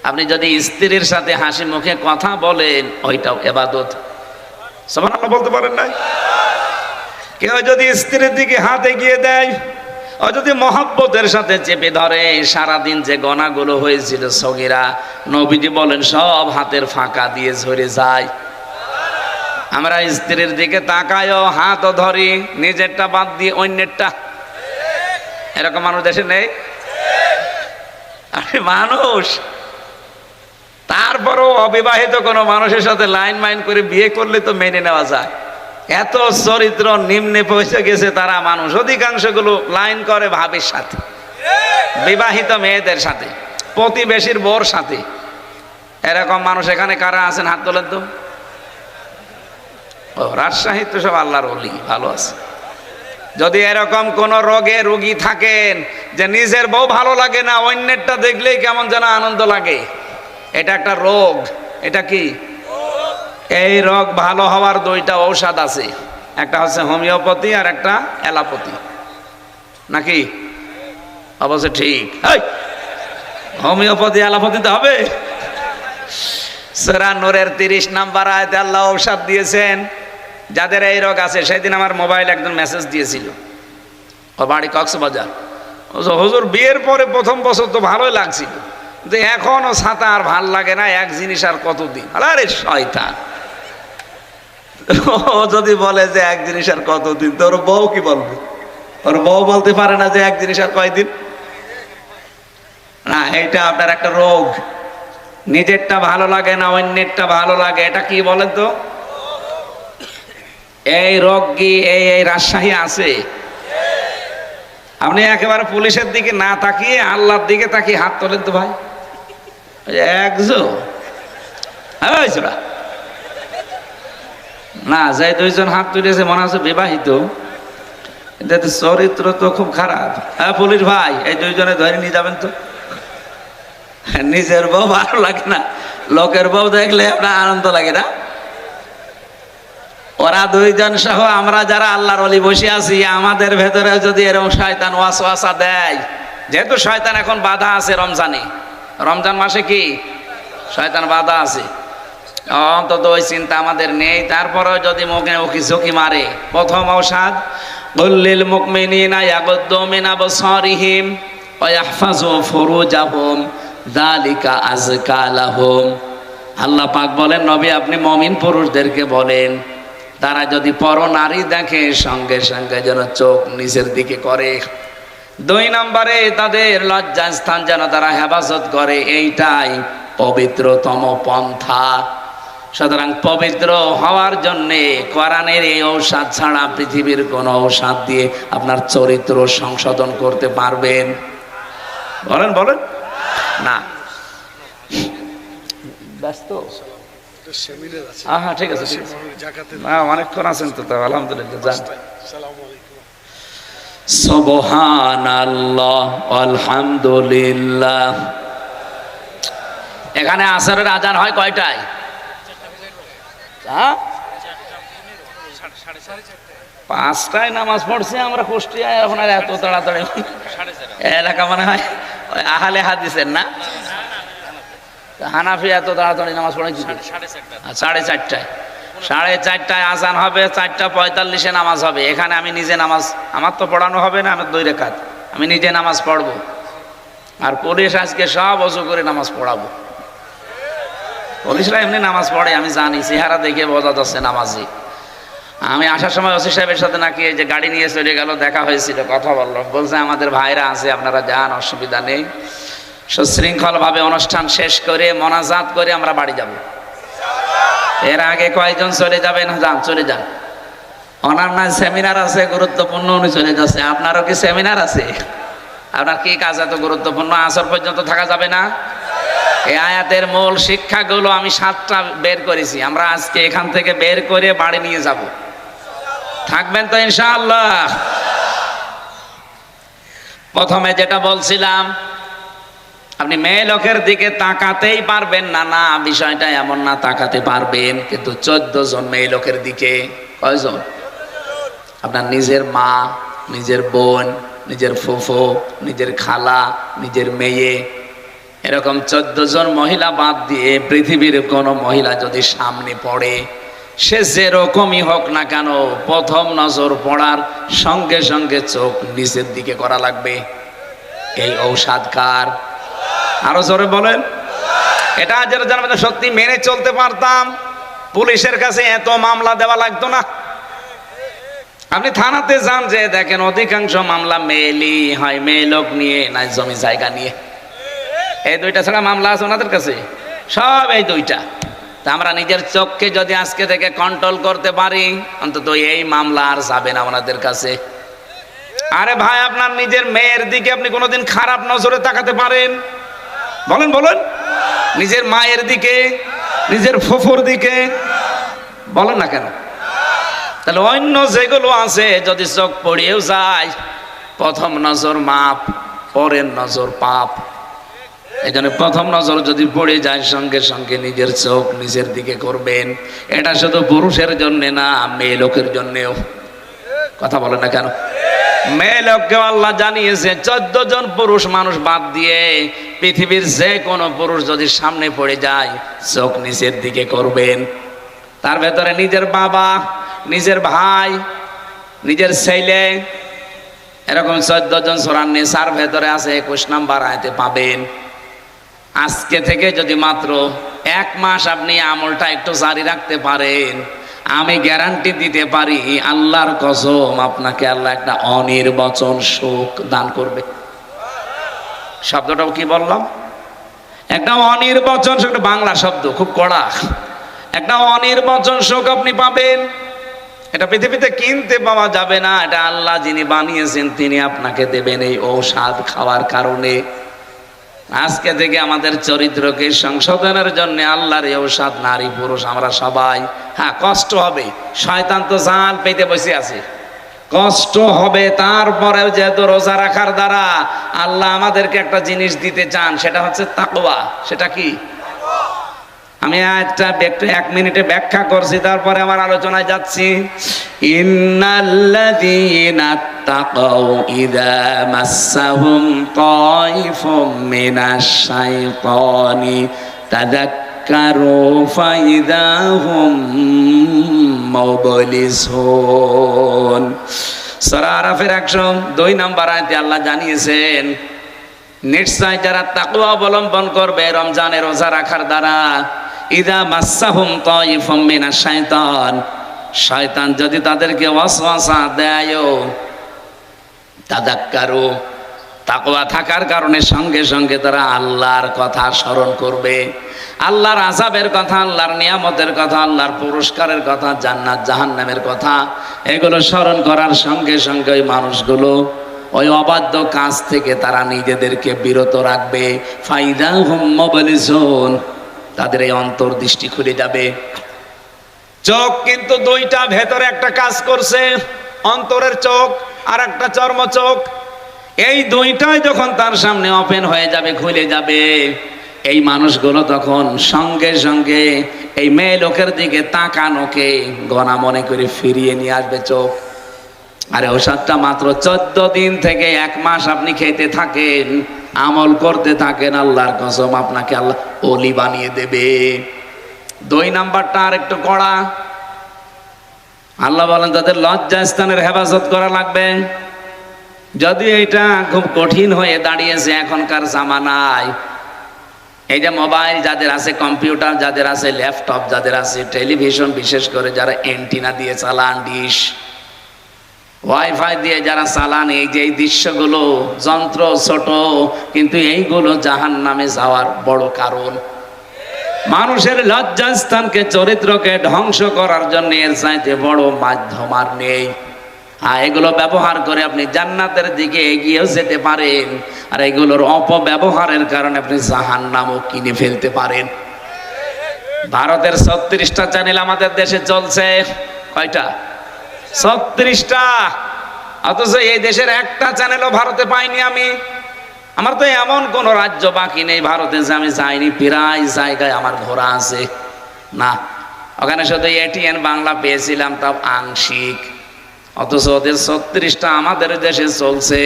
আপনি যদি স্ত্রীর সাথে হাসি মুখে কথা বলেন, ওইটাও ইবাদত। সুবহানাল্লাহ বলতে পারেন না? কেউ যদি স্ত্রীর দিকে হাত এগিয়ে দেয়, ও যদি মহব্বতের সাথে চেপে ধরে, সারাদিন যে গোনাগুলো হয়েছিল সগীরা, নবীজি বলেন সব হাতের ফাঁকা দিয়ে ঝরে যায়। আমরা স্ত্রীর দিকে তাকায়ও, হাতও ধরি, নিজেরটা বাদ দিয়ে অন্যেরটা। এরকম মানুষ দেশে নেই? আরে মানুষ, তারপরও অবিবাহিত কোনো মানুষের সাথে লাইন মাইন করে বিয়ে করলে তো মেনে নেওয়া যায়। এত চরিত্র নিম্নে পৌঁছে গেছে তারা মানুষ, অধিকাংশগুলো লাইন করে ভাবির সাথে, বিবাহিত মেয়েদের সাথে, প্রতিবেশীর বউর সাথে। এরকম মানুষ এখানে কারা আছেন হাত তোলেন তো? ও, রাজশাহী তো সব আল্লাহর ওলি, ভালো আছে। যদি এরকম কোন রোগে রোগী থাকেন যে নিজের বউ ভালো লাগে না, অন্যেরটা দেখলেই কেমন যেন আনন্দ লাগে, এটা একটা রোগ। এটা কি? এই রোগ ভালো হওয়ার দুইটা ঔষধ আছে, একটা হচ্ছে হোমিওপ্যাথি আর একটা অ্যালোপ্যাথি, নাকি? অবশ্য ঠিক। হোমিওপ্যাথি অ্যালোপ্যাথিতে হবে? সূরা নূরের 30 নম্বর আয়াতে আল্লাহ ঔষধ দিয়েছেন যাদের এই রোগ আছে। সেদিন আমার মোবাইল একজন মেসেজ দিয়েছিল, ও বাড়ি কক্সবাজার। হুজুর, বিয়ের পরে প্রথম বছর তো ভালোই লাগছিল, কিন্তু এখনো ছাতা আর ভাল লাগে না, এক জিনিস আর কতদিন। আরে শয়তান, ও যদি বলে যে এক জিনিস আর কতদিন, তো ওর বউ কি বলবে? ওর বউ বলতে পারে না যে এক জিনিস আর কয়দিন? না, এইটা আপনার একটা রোগ। নিজেরটা ভালো লাগে না, অন্যেরটা ভালো লাগে। এটা কি বলেন তো? এই রোগ কি এই রাজশাহী আছে? আপনি একেবারে পুলিশের দিকে না তাকিয়ে আল্লাহর দিকে তাকিয়ে হাত তোলেন তো ভাই। একজন না, যাই দুইজন হাত তুলেছে মনে হচ্ছে বিবাহিত, চরিত্র তো খুব খারাপ। হ্যাঁ পুলিশ ভাই, এই দুইজনে ধরে নিয়ে যাবেন তো। নিজের বউ ভালো লাগে না, লোকের বউ দেখলে আপনার আনন্দ লাগে না? ওরা দুইজন সহ আমরা যারা আল্লাহর ওলি বসে আছি, আমাদের ভেতরে যদি এরকম শয়তান ওয়াসওয়াসা দেয়, যেহেতু শয়তান এখন বাধা আছে রমজানে, রমজান মাসে কি শয়তান বাধা আছে, অন্তত ওই চিন্তা আমাদের নেই। তারপরেও যদি মুখে উকি ঝুঁকি মারে, প্রথম ঔষধ কুল্লিল মুমিনিনা ইয়াগুদ্দু মিন আবসারিহিম ওয়া ইয়াহফাযু ফুরুজাহুম যালিকা আযকা লাহুম। আল্লাহ পাক বলেন, নবী আপনি মুমিন পুরুষদেরকে বলেন, তারা যদি পর নারী দেখে সঙ্গে সঙ্গে যেন চোখ নিচের দিকে করে। 2 নম্বরে তাদের লজ্জাস্থান যেন তারা হেফাজত করে, এইটাই পবিত্রতম পন্থা। সুতরাং পবিত্র হওয়ার জন্যে কোরআনের এই ঔষধ ছাড়া পৃথিবীর কোন ঔষধ দিয়ে আপনার চরিত্র সংশোধন করতে পারবেন? বলেন বলেন না। ব্যস্ত? হ্যাঁ ঠিক আছে, অনেকক্ষণ আছেন তো, আলহামদুলিল্লাহ। যান। সুবহানাল্লাহ আলহামদুলিল্লাহ। এখানে আসরের আজান হয় কয়টায়? হ্যাঁ 5টায় নামাজ পড়ছি আমরা কুষ্টিয়ায়। এখন আর এত তাড়াতাড়ি এলাকা মনে হয় আহলে হাদিসের না, হানাফি এত তাড়াতাড়ি নামাজ পড়ে কি? 4:30টায়। 4:30টায় আজান হবে, 4:45-এ নামাজ হবে। এখানে আমি নিজে নামাজ, আমার তো পড়ানো হবে না, আমার 2 রাকাত আমি নিজে নামাজ পড়বো। আর পুলিশ আজকে সব ওযু করে নামাজ পড়াবো। পুলিশরা এমনি নামাজ পড়ে, আমি জানি, চেহারা দেখে বোঝা যাচ্ছে নামাজি। আমি আসার সময় ওসি সাহেবের সাথে নাকি এই যে গাড়ি নিয়ে চলে গেল, দেখা হয়েছিল, কথা বললো, বলছে আমাদের ভাইরা আছে, আপনারা যান, অসুবিধা নেই। সুশৃঙ্খল ভাবে অনুষ্ঠান শেষ করে মোনাজাত করে আমরা বাড়ি যাব। এর আগে কয়েকজন চলে যাবেন? যান, চলে যান। ওনার না সেমিনার আছে গুরুত্বপূর্ণ, উনি চলে যাচ্ছে। আপনারও কি সেমিনার আছে? আপনার কি কাজ এত গুরুত্বপূর্ণ? আসর পর্যন্ত থাকা যাবে না? এই আয়াতের মূল শিক্ষাগুলো আমি 7টা বের করেছি, আমরা আজকে এখান থেকে বের করে বাড়ি নিয়ে যাব। থাকবেন তো ইনশাআল্লাহ? প্রথমে যেটা বলছিলাম, আপনি মেয়ে লোকের দিকে তাকাতেই পারবেন না। না, বিষয়টা এমন না, তাকাতে পারবেন, কিন্তু 14 জন মেয়ে লোকের দিকে। কয়জন? আপনার নিজের মা, নিজের বোন, নিজের ফুফু, নিজের খালা, নিজের মেয়ে, এরকম 14 জন মহিলা বাদ দিয়ে পৃথিবীর কোনো মহিলা যদি সামনে পড়ে, সে যেরকমই হোক না কেন, প্রথম নজর পড়ার সঙ্গে সঙ্গে চোখ নিচের দিকে করা লাগবে। এই ঔষধ কার? আরো জোরে বলেন। এটা যারা সত্যি মেনে চলতে পারতাম, পুলিশের কাছে এত মামলা দেওয়া লাগতো না। আপনি থানাতে যান, যে দেখেন অধিকাংশ মামলা মেয়েলি হয়, মেয়ে লোক নিয়ে না জমি জায়গা নিয়ে। এই দুইটা ছাড়া মামলা আছে ওনাদের কাছে, সব এই দুইটা। তা আমরা নিজের চোখকে যদি আজকে থেকে কন্ট্রোল করতে পারি, অন্তত এই মামলা আর যাবে না ওনাদের কাছে। আরে ভাই, আপনার নিজের মেয়ের দিকে আপনি কোনোদিন খারাপ নজরে তাকাতে পারেন? বলেন বলেন। নিজের মায়ের দিকে, নিজের ফুফুর দিকে বলেন না কেন? তাহলে অন্য যেগুলো আছে যদি চোখ পড়িয়েও যায়, প্রথম নজর মাপ, পরের নজর পাপ। এই জন্য প্রথম নজর যদি পড়ে যায়, সঙ্গে সঙ্গে নিজের চোখ নিজের দিকে করবেন। এটা শুধু পুরুষের জন্য না, মেয়ে লোকের জন্যেও। কথা বলে না কেন? মেয়ে লোককেও আল্লাহ জানিয়েছে 14 জন পুরুষ মানুষ বাদ দিয়ে পৃথিবীর যে কোনো পুরুষ যদি সামনে পড়ে যায়, চোখ নিচের দিকে করবেন। তার ভেতরে নিজের বাবা, নিজের ভাই, নিজের ছেলে, এরকম 14 জন সূরা নিসার ভেতরে আছে, 21 নম্বর আয়াতে পাবেন। আজকে থেকে যদি মাত্র 1 মাস আপনি আমলটা একটু জারি রাখতে পারেন, আমি গ্যারান্টি দিতে পারি আল্লাহর কসম, আপনাকে আল্লাহ একটা অনির্বচন সুখ দান করবে। শব্দটাও কি বললাম? একটা অনির্বচন সুখ, একটা বাংলা শব্দ, খুব কড়া। একটা অনির্বচন সুখ আপনি পাবেন। এটা পৃথিবীতে কিনতে পাওয়া যাবে না, এটা আল্লাহ যিনি বানিয়েছেন তিনি আপনাকে দেবেন এই ঔষধ খাওয়ার কারণে। আজকে থেকে আমাদের চরিত্রকে সংশোধনের জন্য আল্লাহর এই ঔষধ, নারী পুরুষ আমরা সবাই। হ্যাঁ, কষ্ট হবে, শয়তান তো জাল পেতে বসে আছে, কষ্ট হবে। তারপরেও যেহেতু রোজা রাখার দ্বারা আল্লাহ আমাদেরকে একটা জিনিস দিতে চান, সেটা হচ্ছে তাকওয়া। সেটা কি? আমি একটা 1 মিনিটে ব্যাখ্যা করছি, তারপরে আমার আলোচনায় যাচ্ছি। ইন্নাল্লাযীনা তাকাউ ইযা মাসসাহুম তায়িফুম মিনাশ শাইতানি তাযাক্কারু ফাইযা হুম মুবলিসুন। সূরা আরাফের 102 নম্বর আয়াতে আল্লাহ জানিয়েছেন, নিশ্চয় যারা তাকওয়া অবলম্বন করবে রমজানের রোজা রাখার দ্বারা, ইযা মাসসাহুম তায়িফুম মিনাশ শাইতান, শয়তান যদি তাদেরকে ওয়াসওয়াসা দেয়, তাযাক্কারু, তাকওয়া থাকার কারণে সঙ্গে সঙ্গে তারা আল্লাহর কথা স্মরণ করবে, আল্লাহর আযাবের কথা, আল্লাহর নিয়ামতের কথা, আল্লাহর পুরস্কারের কথা, জান্নাত জাহান্নামের কথা, এগুলো স্মরণ করার সঙ্গে সঙ্গে ওই মানুষগুলো ওই অবাধ্য কাজ থেকে তারা নিজেদেরকে বিরত রাখবে। ফাইযা হুম মুবলিসুন, তাদের এই অন্তর্দৃষ্টি খুলে যাবে। চোখ কিন্তু দুইটা, ভেতরে একটা কাজ করছে, অন্তরের চোখ আর একটা চর্ম চোখ। এই দুইটাই যখন তার সামনে ওপেন হয়ে যাবে, খুলে যাবে, এই মানুষগুলো তখন সঙ্গে সঙ্গে এই মেয়ে লোকের দিকে তাকানোকে গণা মনে করে ফিরিয়ে নিয়ে আসবে চোখ। আরে ঔষধটা মাত্র 14 দিন থেকে 1 মাস আপনি খেতে থাকেন, আমল করতে থাকেন, আল্লাহর কসম আপনাকে আল্লাহ ওলি বানিয়ে দেবে। 2 নাম্বারটা আর একটু কড়া। আল্লাহ বলেন তাদের লজ্জাস্থানের হেফাজত করা লাগবে। যদি এটা খুব কঠিন হয়ে দাঁড়িয়েছে এখনকার জামানায়, এই যে মোবাইল যাদের আছে, কম্পিউটার যাদের আছে, ল্যাপটপ যাদের আছে, টেলিভিশন বিশেষ করে যারা এন্টিনা দিয়ে চালান, ডিশ, ওয়াইফাই দিয়ে যারা চালান, এই যে এই দৃশ্যগুলো, যন্ত্র ছোট কিন্তু এইগুলো জাহান্নামে যাওয়ার বড় কারণ। মানুষের লজ্জাস্থানকে, চরিত্রকে ধ্বংস করার জন্য এর চাইতে বড় মাধ্যম আর নেই। এগুলো ব্যবহার করে আপনি জান্নাতের দিকে এগিয়েও যেতে পারেন, আর এগুলোর অপব্যবহারের কারণে আপনি জাহান্নামও কিনে ফেলতে পারেন। ভারতের 36টা চ্যানেল আমাদের দেশে চলছে। কয়টা? 36টা। অথচ এই দেশের একটা চ্যানেলও ভারতে পাইনি আমি। আমার তো এমন কোন রাজ্য বাকি নেই ভারতে যে আমি যাইনি, প্রায় জায়গায় আমার ঘোরা আছে। না, ওখানে শুধু এটিএন বাংলা পেয়েছিলাম, তাও আংশিক। অথচ ওদের 36টা আমাদের দেশে চলছে।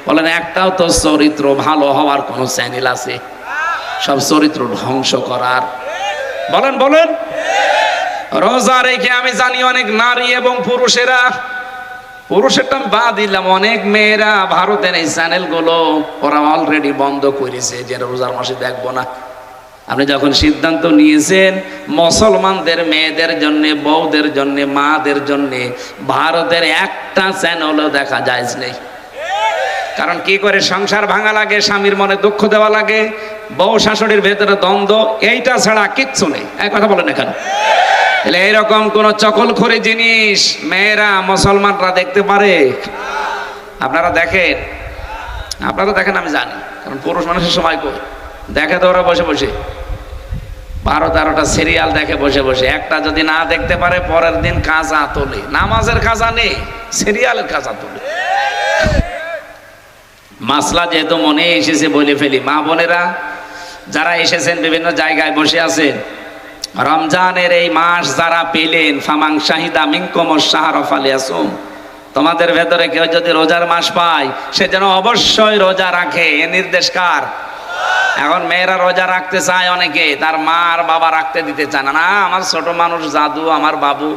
বলেন একটাও তো চরিত্র ভালো হওয়ার কোন চ্যানেল আছে? সব চরিত্র ধ্বংস করার। বলেন বলেন। রোজা রেখে আমি জানি অনেক নারী এবং পুরুষেরা, পুরুষেরটা বাদ দিলাম, অনেক মেয়েরা ভারতের এই চ্যানেলগুলো ওরা অলরেডি বন্ধ করেছে, যে রোজার মাসে দেখবো না। আপনি যখন সিদ্ধান্ত নিয়েছেন মুসলমানদের মেয়েদের জন্য, বউদের জন্য, মাদের জন্য ভারতের একটা চ্যানেলও দেখা যায় নেই। কারণ কি করে সংসার ভাঙা লাগে, স্বামীর মনে দুঃখ দেওয়া লাগে, বউ শাশুড়ির ভেতরে দ্বন্দ্ব, এইটা ছাড়া কিচ্ছু নেই। এই কথা বলেন না কেন? তাহলে এইরকম কোন চকলখড়ি জিনিস মেয়েরা মুসলমানরা দেখতে পারে? আপনারা দেখেন? আপনারা দেখেন আমি জানি, কারণ পুরুষ মানুষের সময় কই দেখে তো ওরা বসে বসে 12-13টা সিরিয়াল দেখে বসে বসে। একটা যদি না দেখতে পারে পরের দিন কাজা তোলে, নামাজের কাজা নেই, সিরিয়ালের কাজা তোলে। মাসলা যেহেতু মনে এসেছে বলে ফেলি, মা বোনেরা যারা এসেছেন বিভিন্ন জায়গায় বসে আছেন, রমজানের এই মাস যারা পেলেন, ফামাং শাহিদা মিনকুমুশ শাহরা ফালিয়াসুম, তোমাদের ভেতরে কেউ যদি রোজার মাস পায় সে যেন অবশ্যই রোজা রাখে। এ নির্দেশ কার? এখন মেয়েরা রোজা রাখতে চায় অনেকে, তার মা আর বাবা রাখতে দিতে চায় না। না, আমার ছোট মানুষ জাদু, আমার বাবু।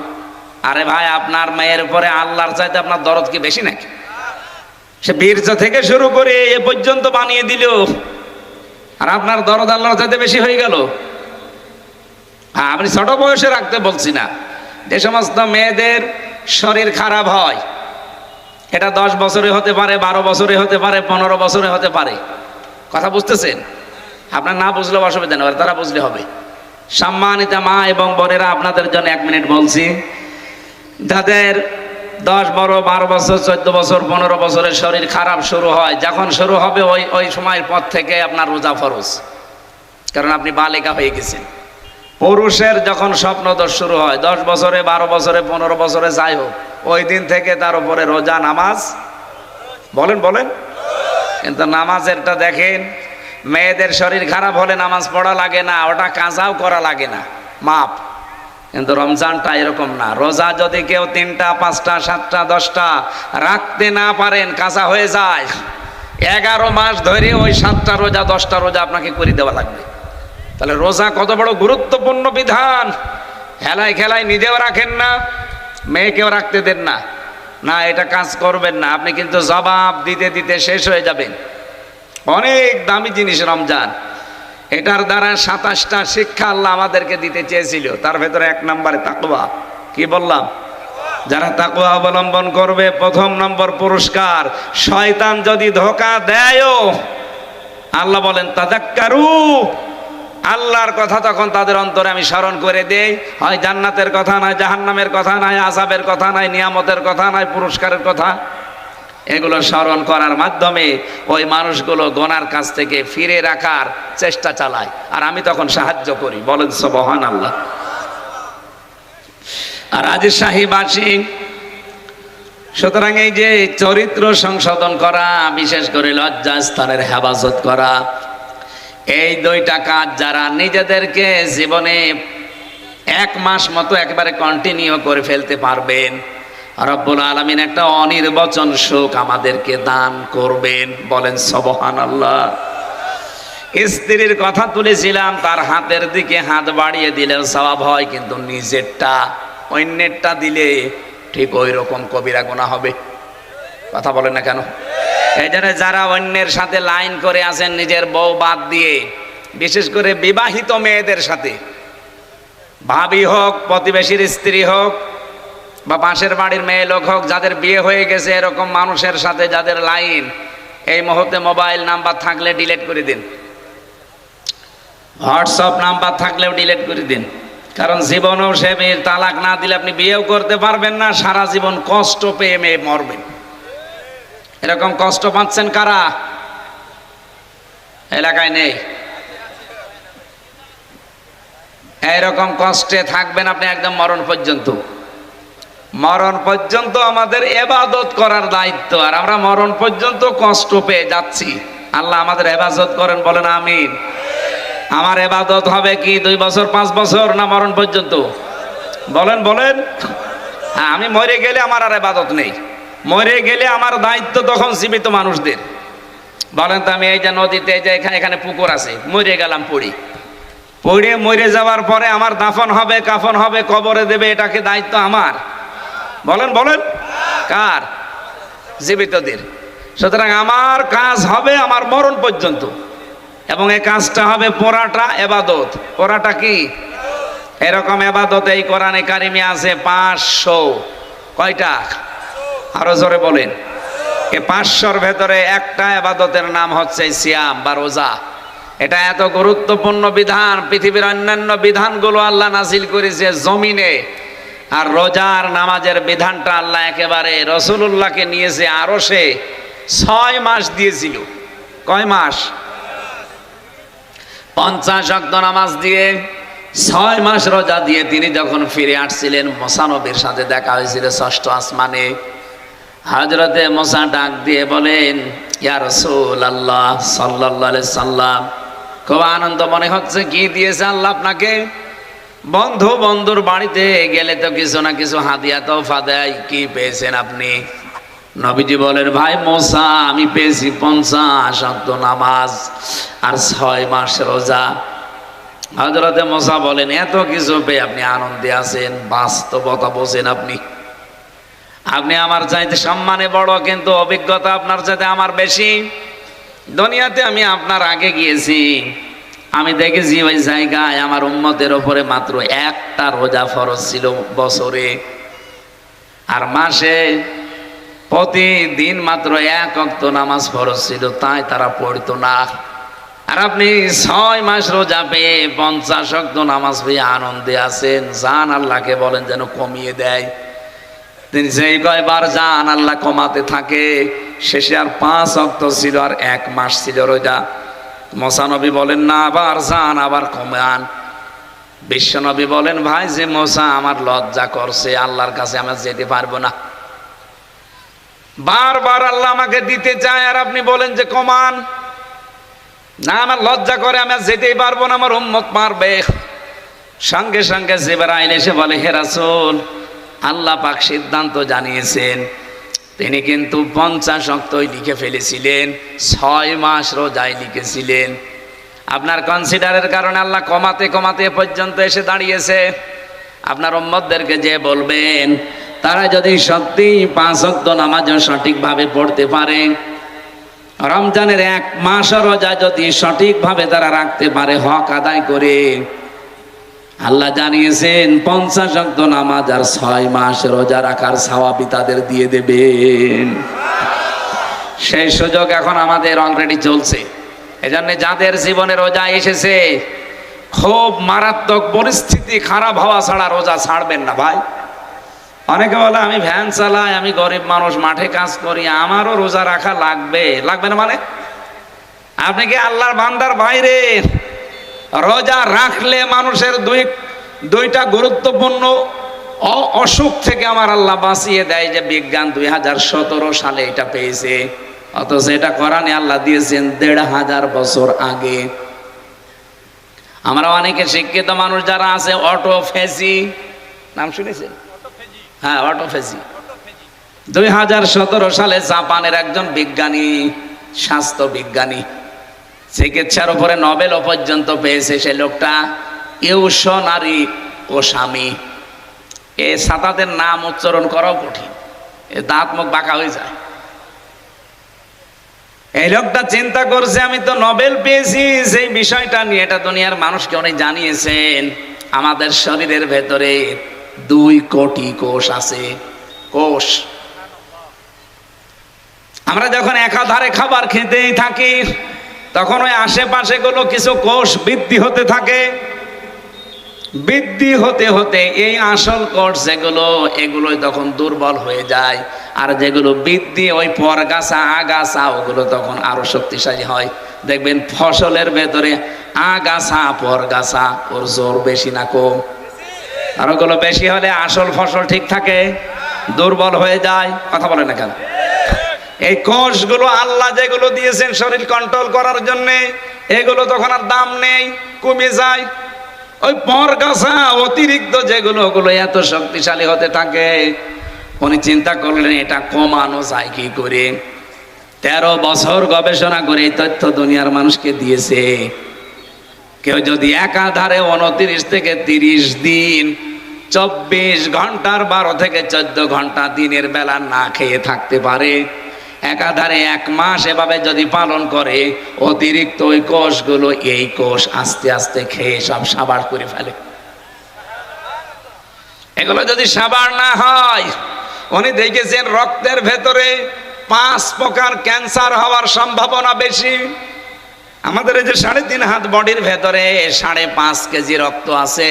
আরে ভাই, আপনার মেয়ের উপরে আল্লাহর চাইতে আপনার দরদ কি বেশি নাকি? সে বীর্য থেকে শুরু করে এ পর্যন্ত বানিয়ে দিল, আর আপনার দরদ আল্লাহর চাইতে বেশি হয়ে গেল। হ্যাঁ, আপনি ছোট বয়সে রাখতে বলছি না। যে সমস্ত মেয়েদের শরীর খারাপ হয়, এটা 10 বছরে হতে পারে, 12 বছরে হতে পারে, 15 বছরে হতে পারে। কথা বুঝতেছেন? আপনার না বুঝলেও অসুবিধা নেই, তারা বুঝলে হবে। সম্মানিত মা এবং বোনেরা, আপনাদের জন্য 1 মিনিট বলছি। যাদের 10, 12 বছর, 14 বছর, 15 বছরের শরীর খারাপ শুরু হয়, যখন শুরু হবে ওই সময়ের পর থেকে আপনার রোজা ফরজ, কারণ আপনি বালিকা হয়ে গেছেন। পুরুষের যখন স্বপ্নদোষ শুরু হয় 10 বছরে, 12 বছরে, 15 বছরে, যাই হোক, ওই দিন থেকে তার উপরে রোজা, নামাজ। বলেন বলেন। কিন্তু নামাজেরটা দেখেন, মেয়েদের শরীর খারাপ হলে নামাজ পড়া লাগে না, ওটা কাজাও করা লাগে না, মাপ। কিন্তু রমজানটা এরকম না। রোজা যদি কেউ 3টা, 5টা, 7টা, 10টা রাখতে না পারেন, কাজা হয়ে যায়। 11 মাস ধরে ওই 7টা রোজা, 10টা রোজা আপনাকে করে দেওয়া লাগবে। তাহলে রোজা কত বড় গুরুত্বপূর্ণ বিধান। খেলায় খেলায় নিজেও রাখেন না, মেয়েকেও রাখতে দেন না। না, এটা কাজ করবেন না, আপনি কিন্তু জবাব দিতে দিতে শেষ হয়ে যাবেন। অনেক দামি জিনিস রমজান। এটার দ্বারা 27টা শিক্ষা আল্লাহ আমাদেরকে দিতে চেয়েছিল, তার ভেতরে 1 নম্বরে তাকওয়া। কি বললাম? যারা তাকওয়া অবলম্বন করবে, 1ম নম্বর পুরস্কার। শয়তান যদি ধোঁকা দেয়ও, আল্লাহ বলেন তাযাক্কারু, আল্লাহর কথা তখন তাদের অন্তরে আমি স্মরণ করে দেই। হয় জান্নাতের কথা নয়, জাহান্নামের কথা নয়, আযাবের কথা নয়, নিয়ামতের কথা নয়, পুরস্কারের কথা। এগুলো স্মরণ করার মাধ্যমে ওই মানুষগুলো গুনার কাছ থেকে ফিরে রাখার চেষ্টা চালায়, আর আমি তখন সাহায্য করি। বলেন সুবহানাল্লাহ। আর রাজশাহীবাসী, সুতরাং এই যে চরিত্র সংশোধন করা, বিশেষ করে লজ্জাস্থানের হেফাজত করা, এই 2টা কাজ যারা নিজেদেরকে জীবনে 1 মাস মতো একেবারে কন্টিনিউ করে ফেলতে পারবেন, রব্বুল আলামিন একটা অনির্বচন সুখ আমাদেরকে দান করবেন। বলেন সুবহানাল্লাহ। স্ত্রীর কথা তুলেছিলাম, তার হাতের দিকে হাত বাড়িয়ে দিলেও সওয়াব হয়, কিন্তু নিজেরটা অন্যেরটা দিলে ঠিক ওই রকম কবিরা গুনাহ হবে। কথা বলেন না কেন? এই জন্য যারা অন্যের সাথে লাইন করে আছেন নিজের বউ বাদ দিয়ে, বিশেষ করে বিবাহিত মেয়েদের সাথে, ভাবি হোক, প্রতিবেশীর স্ত্রী হোক, বা পাশের বাড়ির মেয়ে লোক হোক, যাদের বিয়ে হয়ে গেছে, এরকম মানুষের সাথে যাদের লাইন, এই মুহূর্তে মোবাইল নাম্বার থাকলে ডিলিট করে দিন, হোয়াটসঅ্যাপ নাম্বার থাকলেও ডিলিট করে দিন। কারণ জীবনেও সে মেয়ের তালাক না দিলে আপনি বিয়েও করতে পারবেন না, সারা জীবন কষ্ট পেয়ে মেয়ে মরবেন। এরকম কষ্ট পাচ্ছেন কারা? এলাকায় নেই? এইরকম কষ্টে থাকবেন আপনি একদম মরণ পর্যন্ত। মরণ পর্যন্ত আমাদের ইবাদত করার দায়িত্ব, আর আমরা মরণ পর্যন্ত কষ্ট পেয়ে যাচ্ছি। আল্লাহ আমাদের ইবাদত করেন, বলেন আমিন। আমার ইবাদত হবে কি 2 বছর, 5 বছর, না মরণ পর্যন্ত? বলেন বলেন। হ্যাঁ, আমি মরে গেলে আমার আর ইবাদত নেই। মরে গেলে আমার দায়িত্ব তখন জীবিত মানুষদের। বলেন তো, আমি এই যে নদীতে, এই যে এখানে পুকুর আছে, মরে গেলাম, পড়ে মরে যাওয়ার পরে আমার দাফন হবে, কাফন হবে, কবরে দেবে, এটাকে দায়িত্ব আমার? বলেন বলেন। কার? জীবিতদের। সুতরাং আমার কাজ হবে আমার মরণ পর্যন্ত। এবং এই কাজটা হবে পুরাটা ইবাদত। পুরাটা কি? এরকম ইবাদত এই কোরআনে কারিমে আছে 500। কয়টা? আরো জোরে বলেন। এই 500-র ভেতরে একটা ইবাদতের নাম হচ্ছে সিয়াম বা রোজা। এটা এত গুরুত্বপূর্ণ বিধান, পৃথিবীর অন্যান্য বিধানগুলো আল্লাহ নাজিল করেছে জমিনে, আর রোজার নামাজের বিধানটা আল্লাহ একেবারে রাসূলুল্লাহকে নিয়েছে আরশে 6 মাস দিয়েছিল। কয় মাস? 50 ওয়াক্ত নামাজ দিয়ে 6 মাস রোজা দিয়ে তিনি যখন ফিরে আসছিলেন, মুসা নবীর সাথে দেখা হয়েছিল 6ষ্ঠ আসমানে। হযরতে মুসা ডাক দিয়ে বলেন, ইয়া রাসূলুল্লাহ সাল্লাল্লাহু আলাইহি সাল্লাম, খুব আনন্দ মনে হচ্ছে। কি দিয়েছে আল্লাহ আপনাকে? বন্ধুর বাড়িতে গেলে তো কিছু না কিছু হাদিয়া তোফা দেয়, কি পেয়েছেন আপনি? নবীজি বলেন, ভাই মুসা, আমি পেয়েছি 50 ওয়াক্ত নামাজ আর 6 মাস রোজা। হযরতে মুসা বলেন, এত কিছু পেয়ে আপনি আনন্দে আছেন, বাস্তবতা বোঝেন আপনি। আপনি আমার চাইতে সম্মানে বড়, কিন্তু অভিজ্ঞতা আপনার চাইতে আমার বেশি। দুনিয়াতে আমি আপনার আগে গিয়েছি, আমি দেখেছি ওই জায়গায় আমার উম্মতের ওপরে মাত্র একটা রোজা ফরজ ছিল বছরে, আর মাসে প্রতিদিন মাত্র 1 ওয়াক্ত নামাজ ফরজ ছিল, তাই তারা পড়তো না। আর আপনি 6 মাস রোজা পেয়ে 50 ওয়াক্ত নামাজ পেয়ে আনন্দে আছেন। জান আল্লাহকে বলেন যেন কমিয়ে দেয়। তিনি যেই কয়বার যান আল্লাহ কমাতে থাকে। শেষে আর 5 ওয়াক্ত ছিল, আর 1 মাস ছিল রোজা। মুসা নবী বলেন, না, আবার যান, আবার কমান। বিশ্ব নবী বলেন, ভাই যে মুসা আমার লজ্জা করছে, আল্লাহর কাছে আমি যেতে পারবো না। বারবার আল্লাহ আমাকে দিতে চায়, আর আপনি বলেন যে কমান। না, আমার লজ্জা করে, আমি যেতেই পারবো না, আমার উম্মত মারবে। সঙ্গে সঙ্গে জিবরাইল এসে বলে, হে রাসূল, আল্লাহ পাক সিদ্ধান্ত জানিয়েছেন। তিনি কিন্তু 50 ওয়াক্তই লিখে ফেলেছিলেন, 6 মাস রোজায় লিখেছিলেন। আপনার কনসিডারের কারণে আল্লাহ কমাতে কমাতে পর্যন্ত এসে দাঁড়িয়েছে। আপনার উম্মতদেরকে যে বলবেন, তারা যদি সত্যি 5 ওয়াক্ত নামাজও সঠিকভাবে পড়তে পারে, রমজানের 1 মাস রোজা যদি সঠিকভাবে তারা রাখতে পারে, হক আদায় করে, আল্লাহ জানিয়েছেন 50 ওয়াক্ত নামাজ আর 6 মাস রোজা রাখার সওয়াবই তাদের দিয়ে দেবেন। সেই সুযোগ এখন আমাদের অলরেডি চলছে। এজন্য যাদের জীবনে রোজা এসেছে, খুব মারাত্মক পরিস্থিতি খারাপ হওয়া ছাড়া রোজা ছাড়বেন না ভাই। অনেকে বলে, আমি ভ্যান চালাই, আমি গরিব মানুষ, মাঠে কাজ করি, আমারও রোজা রাখা লাগবে। লাগবে না মানে? আপনি কি আল্লাহর বান্দার বাইরে? রোজা রাখলে মানুষের দুইটা গুরুত্বপূর্ণ অসুখ থেকে আমার আল্লাহ বাঁচিয়ে দেয়, যে বিজ্ঞান 2017 সালে এটা পেয়েছে, অথচ এটা কোরআনে আল্লাহ দিয়েছেন 1500 বছর আগে। আমরা অনেকে শিক্ষিত মানুষ যারা আছে, অটোফেজি নাম শুনেছেন? হ্যাঁ, অটোফেজি 2017 সালে জাপানের একজন বিজ্ঞানী, স্বাস্থ্য বিজ্ঞানী, চিকিৎসার উপরে নোবেল পর্যন্ত পেয়েছে। সে লোকটা ইউশনারি ওসামি। এ সাতাদের নাম উচ্চারণ করাও কঠিন, এ দাঁত মুখ বাঁকা হয়ে যায়। এই লোকটা চিন্তা করছে, আমি তো নোবেল পেয়েছি সেই বিষয়টা নিয়ে, এটা দুনিয়ার মানুষকে অনেক জানিয়েছেন। আমাদের শরীরের ভেতরে 2 কোটি কোষ আছে। কোষ, আমরা যখন একাধারে খাবার খেতেই থাকি, তখন ওই আশেপাশে গুলো কিছু কোষ বৃদ্ধি হতে থাকে। বৃদ্ধি হতে হতে এই আসল কোষ যেগুলো, এগুলোই তখন দুর্বল হয়ে যায়। আর যেগুলো বৃদ্ধি, ওই পরগাছা আগাছা, ওগুলো তখন আরো শক্তিশালী হয়। দেখবেন ফসলের ভেতরে আগাছা পরগাছা, ওর জোর বেশি না কম? আর ওগুলো বেশি হলে আসল ফসল ঠিক থাকে, দুর্বল হয়ে যায়। কথা বলে না কেন? এই কোষগুলো আল্লাহ যেগুলো দিয়েছেন শরীর কন্ট্রোল করার জন্য, এগুলো তখন আর দাম নেই, কমে যায়। ওই পরগাছা অতিরিক্ত যেগুলো, ওগুলো এত শক্তিশালী হতে থাকে। উনি চিন্তা করলেন, এটা কমানো যায় কি করে। 13 বছর গবেষণা করে এই তথ্য দুনিয়ার মানুষকে দিয়েছে। কেউ যদি একাধারে 29 থেকে 30 দিন 24 ঘন্টার 12 থেকে 14 ঘন্টা দিনের বেলা না খেয়ে থাকতে পারে, একাধারে 1 মাস এভাবে যদি পালন করে, অতিরিক্ত ওই কোষগুলো এই কোষ আস্তে আস্তে খেয়ে সব সাবার করে ফেলে। এগুলো যদি সাবার না হয়, উনি দেখেছেন রক্তের ভেতরে 5 প্রকার ক্যান্সার হওয়ার সম্ভাবনা বেশি। আমাদের এই যে 3.5 হাত বডির ভেতরে 5.5 কেজি রক্ত আছে,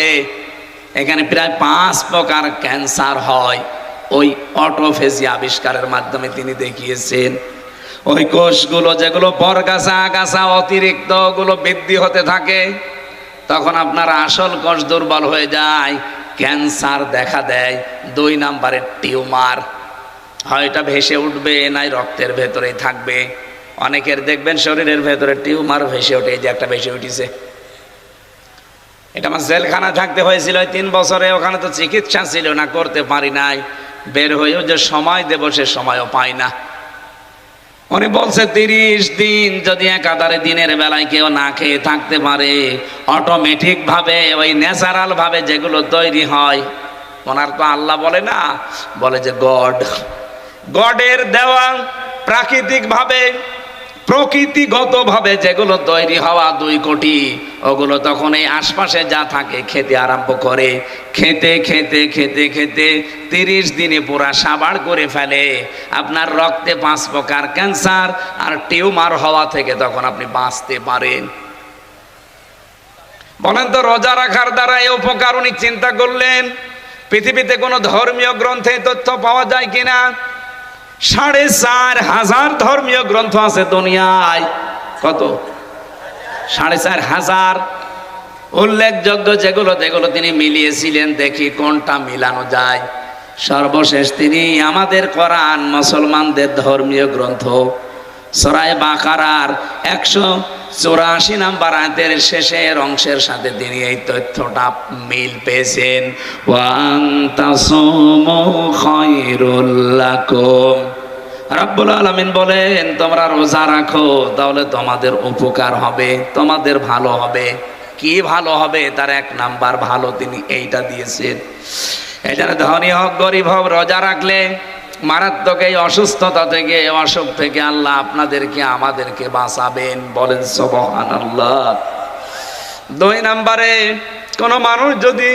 এখানে প্রায় 5 প্রকার ক্যান্সার হয়। ওই অটোফেজি আবিষ্কারের মাধ্যমে তিনি দেখিয়েছেন ওই কোষগুলো যেগুলো বরগাছা আগাছা অতিরিক্ত গুলো বৃদ্ধি হতে থাকে, তখন আপনার আসল কোষ দুর্বল হয়ে যায়, ক্যান্সার দেখা দেয়। 2 নম্বরে টিউমার, হয় এটা ভেসে উঠবে নাই রক্তের ভেতরেই থাকবে। অনেকের দেখবেন শরীরের ভেতরে টিউমার ভেসে ওঠে, যে একটা ভেসে উঠেছে। এটা আমার জেলখানা থাকতে হয়েছিল 3 বছরে, ওখানে তো চিকিৎসা ছিল না, করতে পারি নাই। বের হয়েও যে সময় দেব সে সময়ও পাই না। উনি বলছে 30 দিন যদি একাধারে দিনের বেলায় কেউ না খেয়ে থাকতে পারে, অটোমেটিক ভাবে ওই ন্যাচারাল ভাবে যেগুলো তৈরি হয়, ওনার তো আল্লাহ বলে না, বলে যে গডের দেওয়া প্রাকৃতিক ভাবে প্রকৃতিগত ভাবে যেগুলো তৈরি হওয়া 2 কোটি, ওগুলো তখন এই আশপাশে যা থাকে খেতে আরম্ভ করে। খেতে খেতে খেতে খেতে 30 দিনে পুরা সাবাড় করে ফেলে। আপনার রক্তে 5 প্রকার ক্যান্সার আর টিউমার হওয়া থেকে তখন আপনি বাঁচতে পারেন। বলেন তো, রোজা রাখার দ্বারা এই উপকার উনি চিন্তা করলেন? পৃথিবীতে কোনো ধর্মীয় গ্রন্থে তথ্য পাওয়া যায় কিনা? 4,500 ধর্মীয় গ্রন্থ আছে দুনিয়ায়। কত? 4,500 উল্লেখযোগ্য যেগুলো তিনি মিলিয়েছিলেন, দেখি কোনটা মিলানো যায়। সর্বশেষ তিনি আমাদের কোরআন, মুসলমানদের ধর্মীয় গ্রন্থ, সূরা বাকারার 184 নম্বর আয়াতের শেষের অংশের সাথে তিনি এই তথ্যটা মিল পেয়েছেন। ওয়া আনতাসুমু খায়রুল লাকুম। রাব্বুল আলামিন বলেন, তোমরা রোজা রাখো, তাহলে তোমাদের উপকার হবে, তোমাদের ভালো হবে। কি ভালো হবে? তার 1 নাম্বার ভালো তিনি এইটা দিয়েছেন। এই জন্য ধনী হোক গরিব হোক, রোজা রাখলে মারাত্মক এই অসুস্থতা থেকে, অসুখ থেকে আল্লাহ আপনাদেরকে আমাদেরকে বাঁচাবেন। বলেন সুবহানাল্লাহ। 2 নম্বরে, কোন মানুষ যদি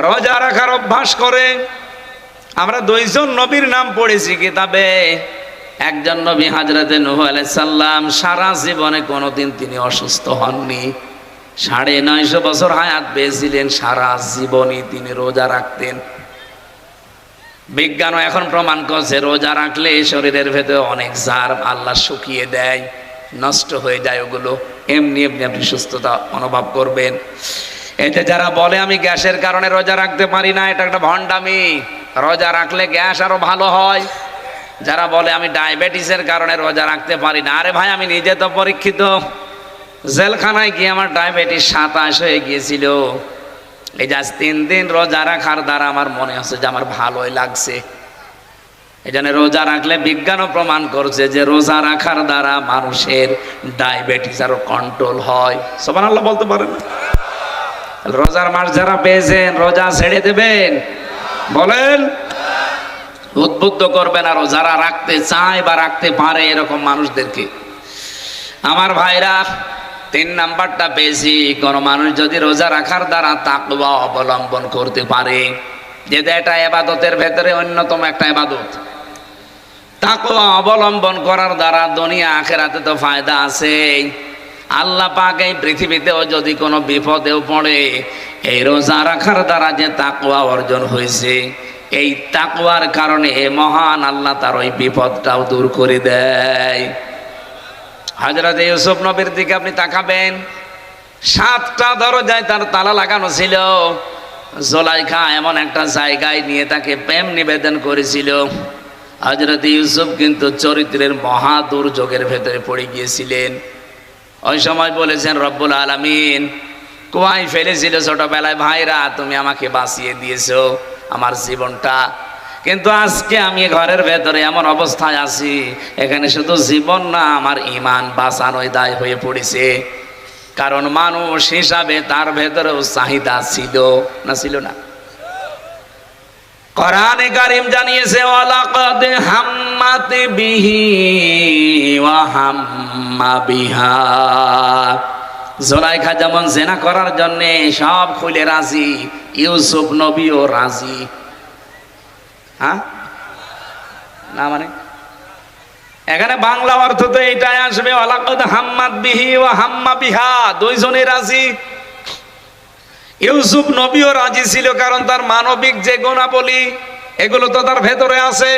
রোজা রাখার অভ্যাস করে, আমরা 2 জন নবীর নাম পড়েছি কিতাবে। একজন নবী হযরতে নূহ আলাইহিস সালাম, সারা জীবনে কোনোদিন তিনি অসুস্থ হননি। 950 বছর হায়াত পেয়েছিলেন, সারা জীবনই তিনি রোজা রাখতেন। বিজ্ঞানও এখন প্রমাণ করছে রোজা রাখলে শরীরের ভেতরে অনেক জার্ম আল্লাহ শুকিয়ে দেয়, নষ্ট হয়ে যায়। ওগুলো এমনি এমনি আপনি সুস্থতা অনুভব করবেন। এতে যারা বলে আমি গ্যাসের কারণে রোজা রাখতে পারি না, এটা একটা ভণ্ডামি। রোজা রাখলে গ্যাস আরো ভালো হয়। যারা বলে আমি ডায়াবেটিসের কারণে রোজা রাখতে পারি না, আরে ভাই আমি নিজে তো পরীক্ষিত। জেলখানায় গিয়ে আমার ডায়াবেটিস 27 হয়ে গিয়েছিল। এই যে 3 দিন রোজা রাখার দ্বারা আমার মনে হচ্ছে যে আমার ভালোই লাগছে। এই জন্য রোজা রাখলে বিজ্ঞানও প্রমাণ করছে যে রোজা রাখার দ্বারা মানুষের ডায়াবেটিস আরো কন্ট্রোল হয়। সুবহানাল্লাহ বলতে পারেন না? রোজার মাস যারা পেয়েছেন, রোজা ছেড়ে দেবেন? বলেন। উদ্বুদ্ধ করবেন আরো যারা রাখতে চায় বা রাখতে পারে এরকম মানুষদেরকে। আমার ভাইরা, 3 নাম্বারটা পেয়েছি, কোন মানুষ যদি রোজা রাখার দ্বারা তাকওয়া অবলম্বন করতে পারে, যেটা এটা ইবাদতের ভেতরে অন্যতম একটা ইবাদত। তাকওয়া অবলম্বন করার দ্বারা দুনিয়া আখিরাতে তো ফায়দা আছে। আল্লাহ পাক এই পৃথিবীতেও যদি কোনো বিপদেও পড়ে, এই রোজা রাখার দ্বারা যে তাকওয়া অর্জন হয়েছে, এই তাকওয়ার কারণে মহান আল্লাহ তার ওই বিপদটাও দূর করে দেয়। হযরত ইউসুফ নবীর দিকে আপনি তাকাবেন, 7টা দরজায় তার তালা লাগানো ছিল। জুলাইখা এমন একটা জায়গায় নিয়ে তাকে প্রেম নিবেদন করেছিল। হযরত ইউসুফ কিন্তু চরিত্রের মহা দুর্যোগের ভেতরে পড়ে গিয়েছিলেন। ওই সময় বলেছেন রব্বুল আলামিন কুয়ায় ফেলেছিল ছোটবেলায়, ভাইরা তুমি আমাকে বাঁচিয়ে দিয়েছো আমার জীবনটা, কিন্তু আজকে আমি ঘরের ভেতরে এমন অবস্থায় আছি, এখানে শুধু জীবন না আমার ঈমান বাঁচানোই দায় হয়ে পড়েছে। কারণ মানুষ হিসাবে তার ভেতরেও চাহিদা ছিল না, ছিল না? কোরআনে কারীম জানিয়েছে ওয়ালাকাদ হাম্মাত বিহি ওয়া হাম্মা বিহা। জুলাইখা যেমন জেনা করার জন্য সব খুলে রাজি, ইউসুফ নবীও রাজি। হ্যাঁ না মানে এখানে বাংলা অর্থ তো এইটাই আসবে, ওয়ালাকাদ হাম্মাত বিহি ওয়া হাম্মা বিহা, দুইজনে রাজি। ইউসুফ নবীও রাজি ছিল, কারণ তার মানবিক যে গুণাবলী এগুলো তো তার ভেতরে আছে।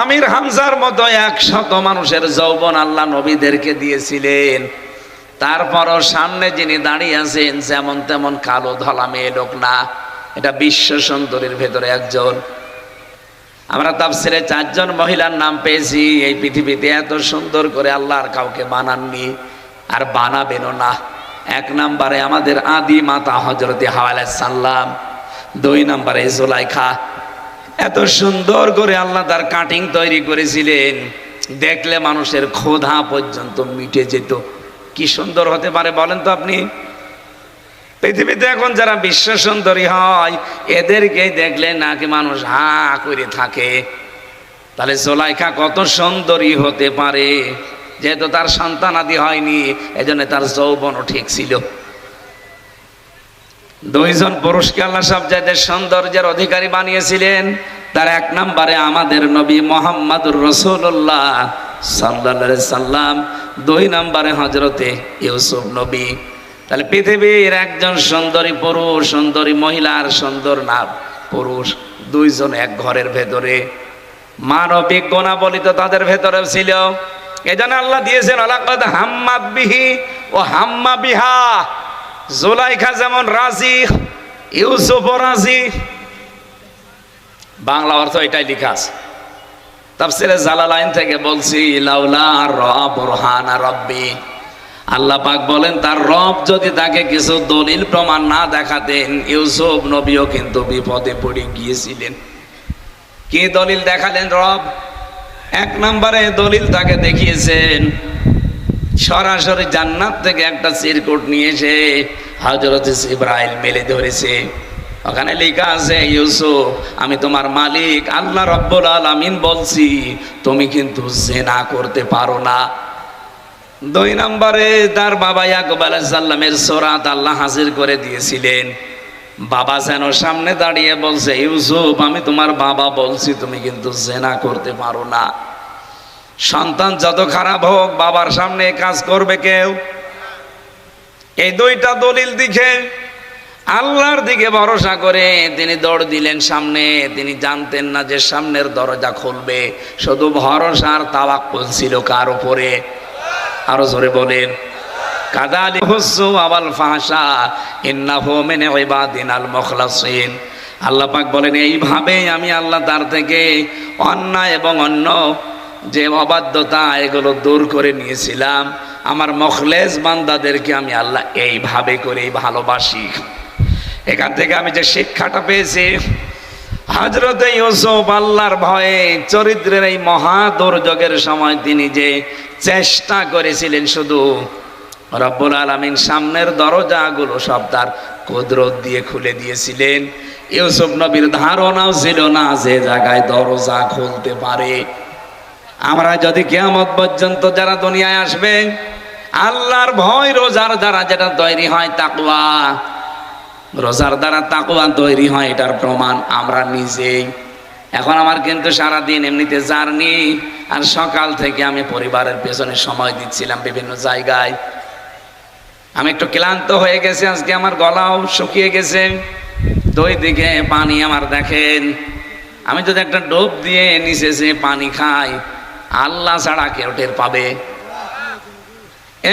আমির হামজার মতো 100 মানুষের যৌবন আল্লাহ নবীদেরকে দিয়েছিলেন, তারপরও সামনে যিনি দাঁড়িয়ে আছেন যেমন তেমন কালো ধলা মেয়ে লোক না, এটা বিশ্ব সুন্দরীর ভেতরে একজন। আমরা তাফসিরে 4 জন মহিলার নাম পেয়েছি। এই পৃথিবীতে এত সুন্দর করে আল্লাহ আর কাউকে বানাননি, আর বানাবেনও না। 1 নম্বরে আমাদের আদি মাতা হযরতে হাওয়া আলাইহিস সালাম, 2 নম্বরে জুলাইখা। এত সুন্দর করে আল্লাহ তার কাটিং তৈরি করেছিলেন, দেখলে মানুষের ক্ষুধা পর্যন্ত মিটে যেত। কি সুন্দর হতে পারে বলেন তো আপনি? পৃথিবীতে এখন যারা বিশ্ব সুন্দরী হয় এদেরকে দেখলে নাকি মানুষ হা করে থাকে। তাহলে জুলাইখা কত সুন্দরী হতে পারে, যেহেতু তার সন্তান আদি হয়নি এজন্য তার যৌবনও ঠিক ছিল। 2 জন পুরুষকে আল্লাহ সবচাইতে সৌন্দর্যের অধিকারী বানিয়েছিলেন। তার 1 নম্বরে আমাদের নবী মুহাম্মদুর রাসূলুল্লাহ সাল্লাল্লাহু আলাইহি সাল্লাম, 2 নম্বরে হযরতে ইউসুফ নবী। তাহলে পৃথিবীর একজন সুন্দরী পুরুষ, সুন্দরী মহিলা আর সুন্দর না পুরুষ, 2 জন এক ঘরের ভেতরে। মানবিক গুণাবলী তো তাদের ভেতরেও ছিল। এজন্য আল্লাহ দিয়েছেন ওয়ালাকাদ হাম্মাত বিহি ওয়া হাম্মা বিহা। জুলাইখা যেমন রাজি, ইউসুফও রাজি। বাংলা অর্থ এটাই লেখা আছে। তাফসিরে জালালাইন থেকে বলছি, লাউলা রা বুরহানা রাব্বি, আল্লাহ পাক বলেন তার রব যদি তাকে কিছু দলিল প্রমাণ না দেখাতেন, ইউসুফ নবীও কিন্তু বিপদে পড়ে গিয়েছিলেন। কি দলিল দেখালেন রব? 1 নম্বরে দলিল তাকে দেখিয়েছেন, সরাসরি জান্নাত থেকে একটা চিরকুট নিয়ে এসে হযরত জিবরাইল মেলে ধরেছে। ওখানে লেখা আছে, ইউসুফ আমি তোমার মালিক আল্লাহ রাব্বুল আলামিন বলছি তুমি কিন্তু জিনা করতে পারো না। 2 নম্বরে তার বাবা ইয়াকুব আলাইহিস সালামের সূরাত আল্লাহ হাজির করে দিয়েছিলেন। বাবা যেন সামনে দাঁড়িয়ে বলছে, ইউসুফ আমি তোমার বাবা বলছি তুমি কিন্তু জিনা করতে পারো না। সন্তান যত খারাপ হোক বাবার সামনে কাজ করবে কেউ? এই 2টা দলিল দেখে আল্লাহর দিকে ভরসা করে তিনি দৌড় দিলেন সামনে। তিনি জানতেন না যে সামনের দরজা খুলবে, শুধু ভরসার তাওয়াক্কুল ছিল কার উপরে? আরো জোরে বলেন, কাযালিকা হুসু আওয়াল ফাহশা ইন্নাহু মিন ইবাদিনাল মুখলাসিন। আল্লাহ পাক বলেন এইভাবেই আমি আল্লাহ তার থেকে অন্যায় এবং অন্য যে অবাধ্যতা এগুলো দূর করে নিয়েছিলাম। আমার মুখলেস বান্দাদেরকে আমি আল্লাহ এইভাবে করেই ভালোবাসি। এখান থেকে আমি যে শিক্ষাটা পেয়েছি, হযরতে ইউসুফ আল্লাহর ভয়ে চরিত্রের এই মহা দুর্যোগের সময় তিনি যে চেষ্টা করেছিলেন, শুধু রব্বুল আলামিন সামনের দরজাগুলো সব তার কুদরত দিয়ে খুলে দিয়েছিলেন। ইউসুফ নবীর ধারণাও ছিল না যে জায়গায় দরজা খুলতে পারে। আমরা যদি কিয়ামত পর্যন্ত যারা দুনিয়ায় আসবে, আল্লাহর ভয় রোজার দ্বারা যেটা তৈরি হয় তাকওয়া, রোজার দ্বারা তাকওয়া তৈরি হয়, এটার প্রমাণ আমরা নিজেই। এখন আমার কিন্তু সারাদিন এমনিতে জার্নি, আর সকাল থেকে আমি পরিবারের পেছনে সময় দিচ্ছিলাম বিভিন্ন জায়গায়। আমি একটু ক্লান্ত হয়ে গেছি, আজকে আমার গলাও শুকিয়ে গেছে, 2 দিকে পানি আমার দেখেন। আমি যদি একটা ডোব দিয়ে নিচে যে পানি খাই, আল্লাহ ছাড়া কেউ টের পাবে?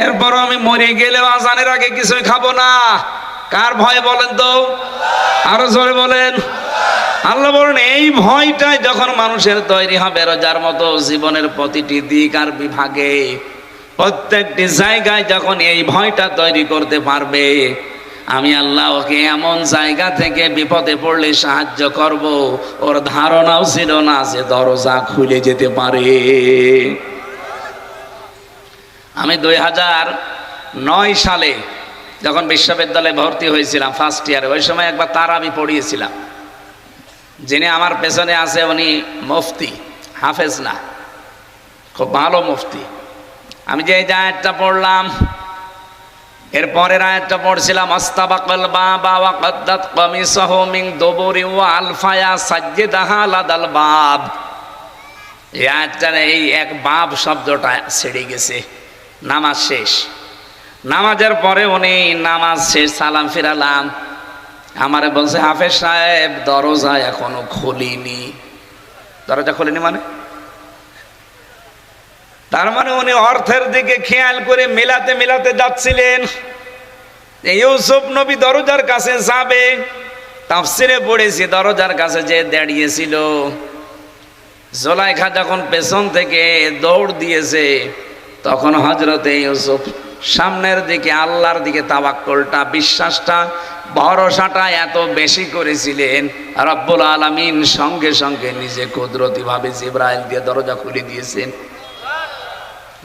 এরপর আমি মরে গেলেও আজানের আগে কিছুই খাবো না। কার ভয় বলেন তো? আরো জোরে বলেন। আল্লাহ বলেন এই ভয়টাই যখন মানুষের তৈরি হবে, রোজার মতো জীবনের প্রতিটি দিক আর বিভাগে প্রত্যেকটি জায়গায় যখন এই ভয়টা তৈরি করতে পারবে, আমি আল্লাহ ওকে এমন জায়গা থেকে বিপদে পড়লে সাহায্য করব, ওর ধারণাও ছিল না যে দরজা খুলে যেতে পারে। আমি 2009 সালে যখন বিশ্ববিদ্যালয়ে ভর্তি হয়েছিলাম ফার্স্ট ইয়ারে, ওই সময় একবার তারাবি পড়িয়েছিলাম। যিনি আমার পেছনে আছে উনি মুফতি, হাফেজ না, খুব ভালো মুফতি। আমি যে আয়াতটা পড়লাম, এর পরের আয়াতটা পড়ছিলাম, আস্তাবাকাল বাবা ওয়া কাদ্দাত কামিসাহু মিন দুবুরি ওয়া আলফায়া সাজ্জিদাহা লাদাল বাব। এই আয়াতটার এই এক বাব শব্দটা ছেড়ে গেছে। নামাজ শেষ, নামাজের পরে উনি নামাজ শেষ, সালাম ফিরালাম, আমারে বলছে হাফেজ সাহেব দরজা এখনো খুলিনি। দরজা খুলিনি মানে? তার মানে উনি অর্থের দিকে খেয়াল করে মেলাতে মেলাতে যাচ্ছিলেন। ইউসুফ নবী দরজার কাছে যাবে, তাফসিরে পড়েছি দরজার কাছে যে দাঁড়িয়েছিল, জুলাইখা যখন পেছন থেকে দৌড় দিয়েছে তখন হযরতে ইউসুফ সামনের দিকে আল্লাহর দিকে তাওয়াক্কুলটা, বিশ্বাসটা, ভরসাটা এত বেশি করেছিলেন, রব্বুল আলামিন সঙ্গে সঙ্গে নিজে কুদরতি ভাবে জিবরাইল দিয়ে দরজা খুলে দিয়েছেন।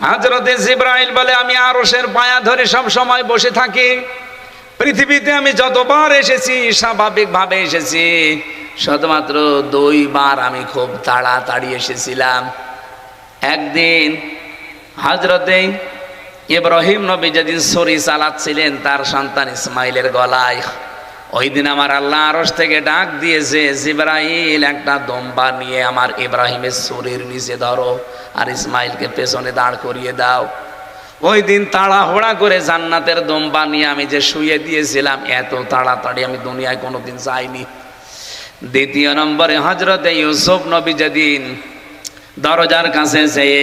হযরতে জিবরাইল বলে, আমি আরশের পায়া ধরে সব সময় বসে থাকি, পৃথিবীতে আমি যতবার এসেছি স্বাভাবিকভাবে এসেছি, শুধুমাত্র 2 বার আমি খুব তাড়াতাড়ি এসেছিলাম। একদিন হযরতে ইব্রাহিম নবী যেদিন ছুরি চালাচ্ছিলেন তার সন্তান ইসমাইলের গলায়, ওই দিন আমার আল্লাহ আরশ থেকে ডাক দিয়েছে, জিবরাইল একটা দম্বা নিয়ে আমার ইব্রাহিমের ছুরির নিচে ধরো আর ইসমাইলকে পেছনে দাঁড় করিয়ে দাও। ওই দিন তাড়াহুড়া করে জান্নাতের দম্বা নিয়ে আমি যে শুয়ে দিয়েছিলাম, এত তাড়াতাড়ি আমি দুনিয়ায় কোনোদিন যাইনি। দ্বিতীয় নম্বরে হযরতে ইউসুফ নবী যেদিন দরজার কাছে যেয়ে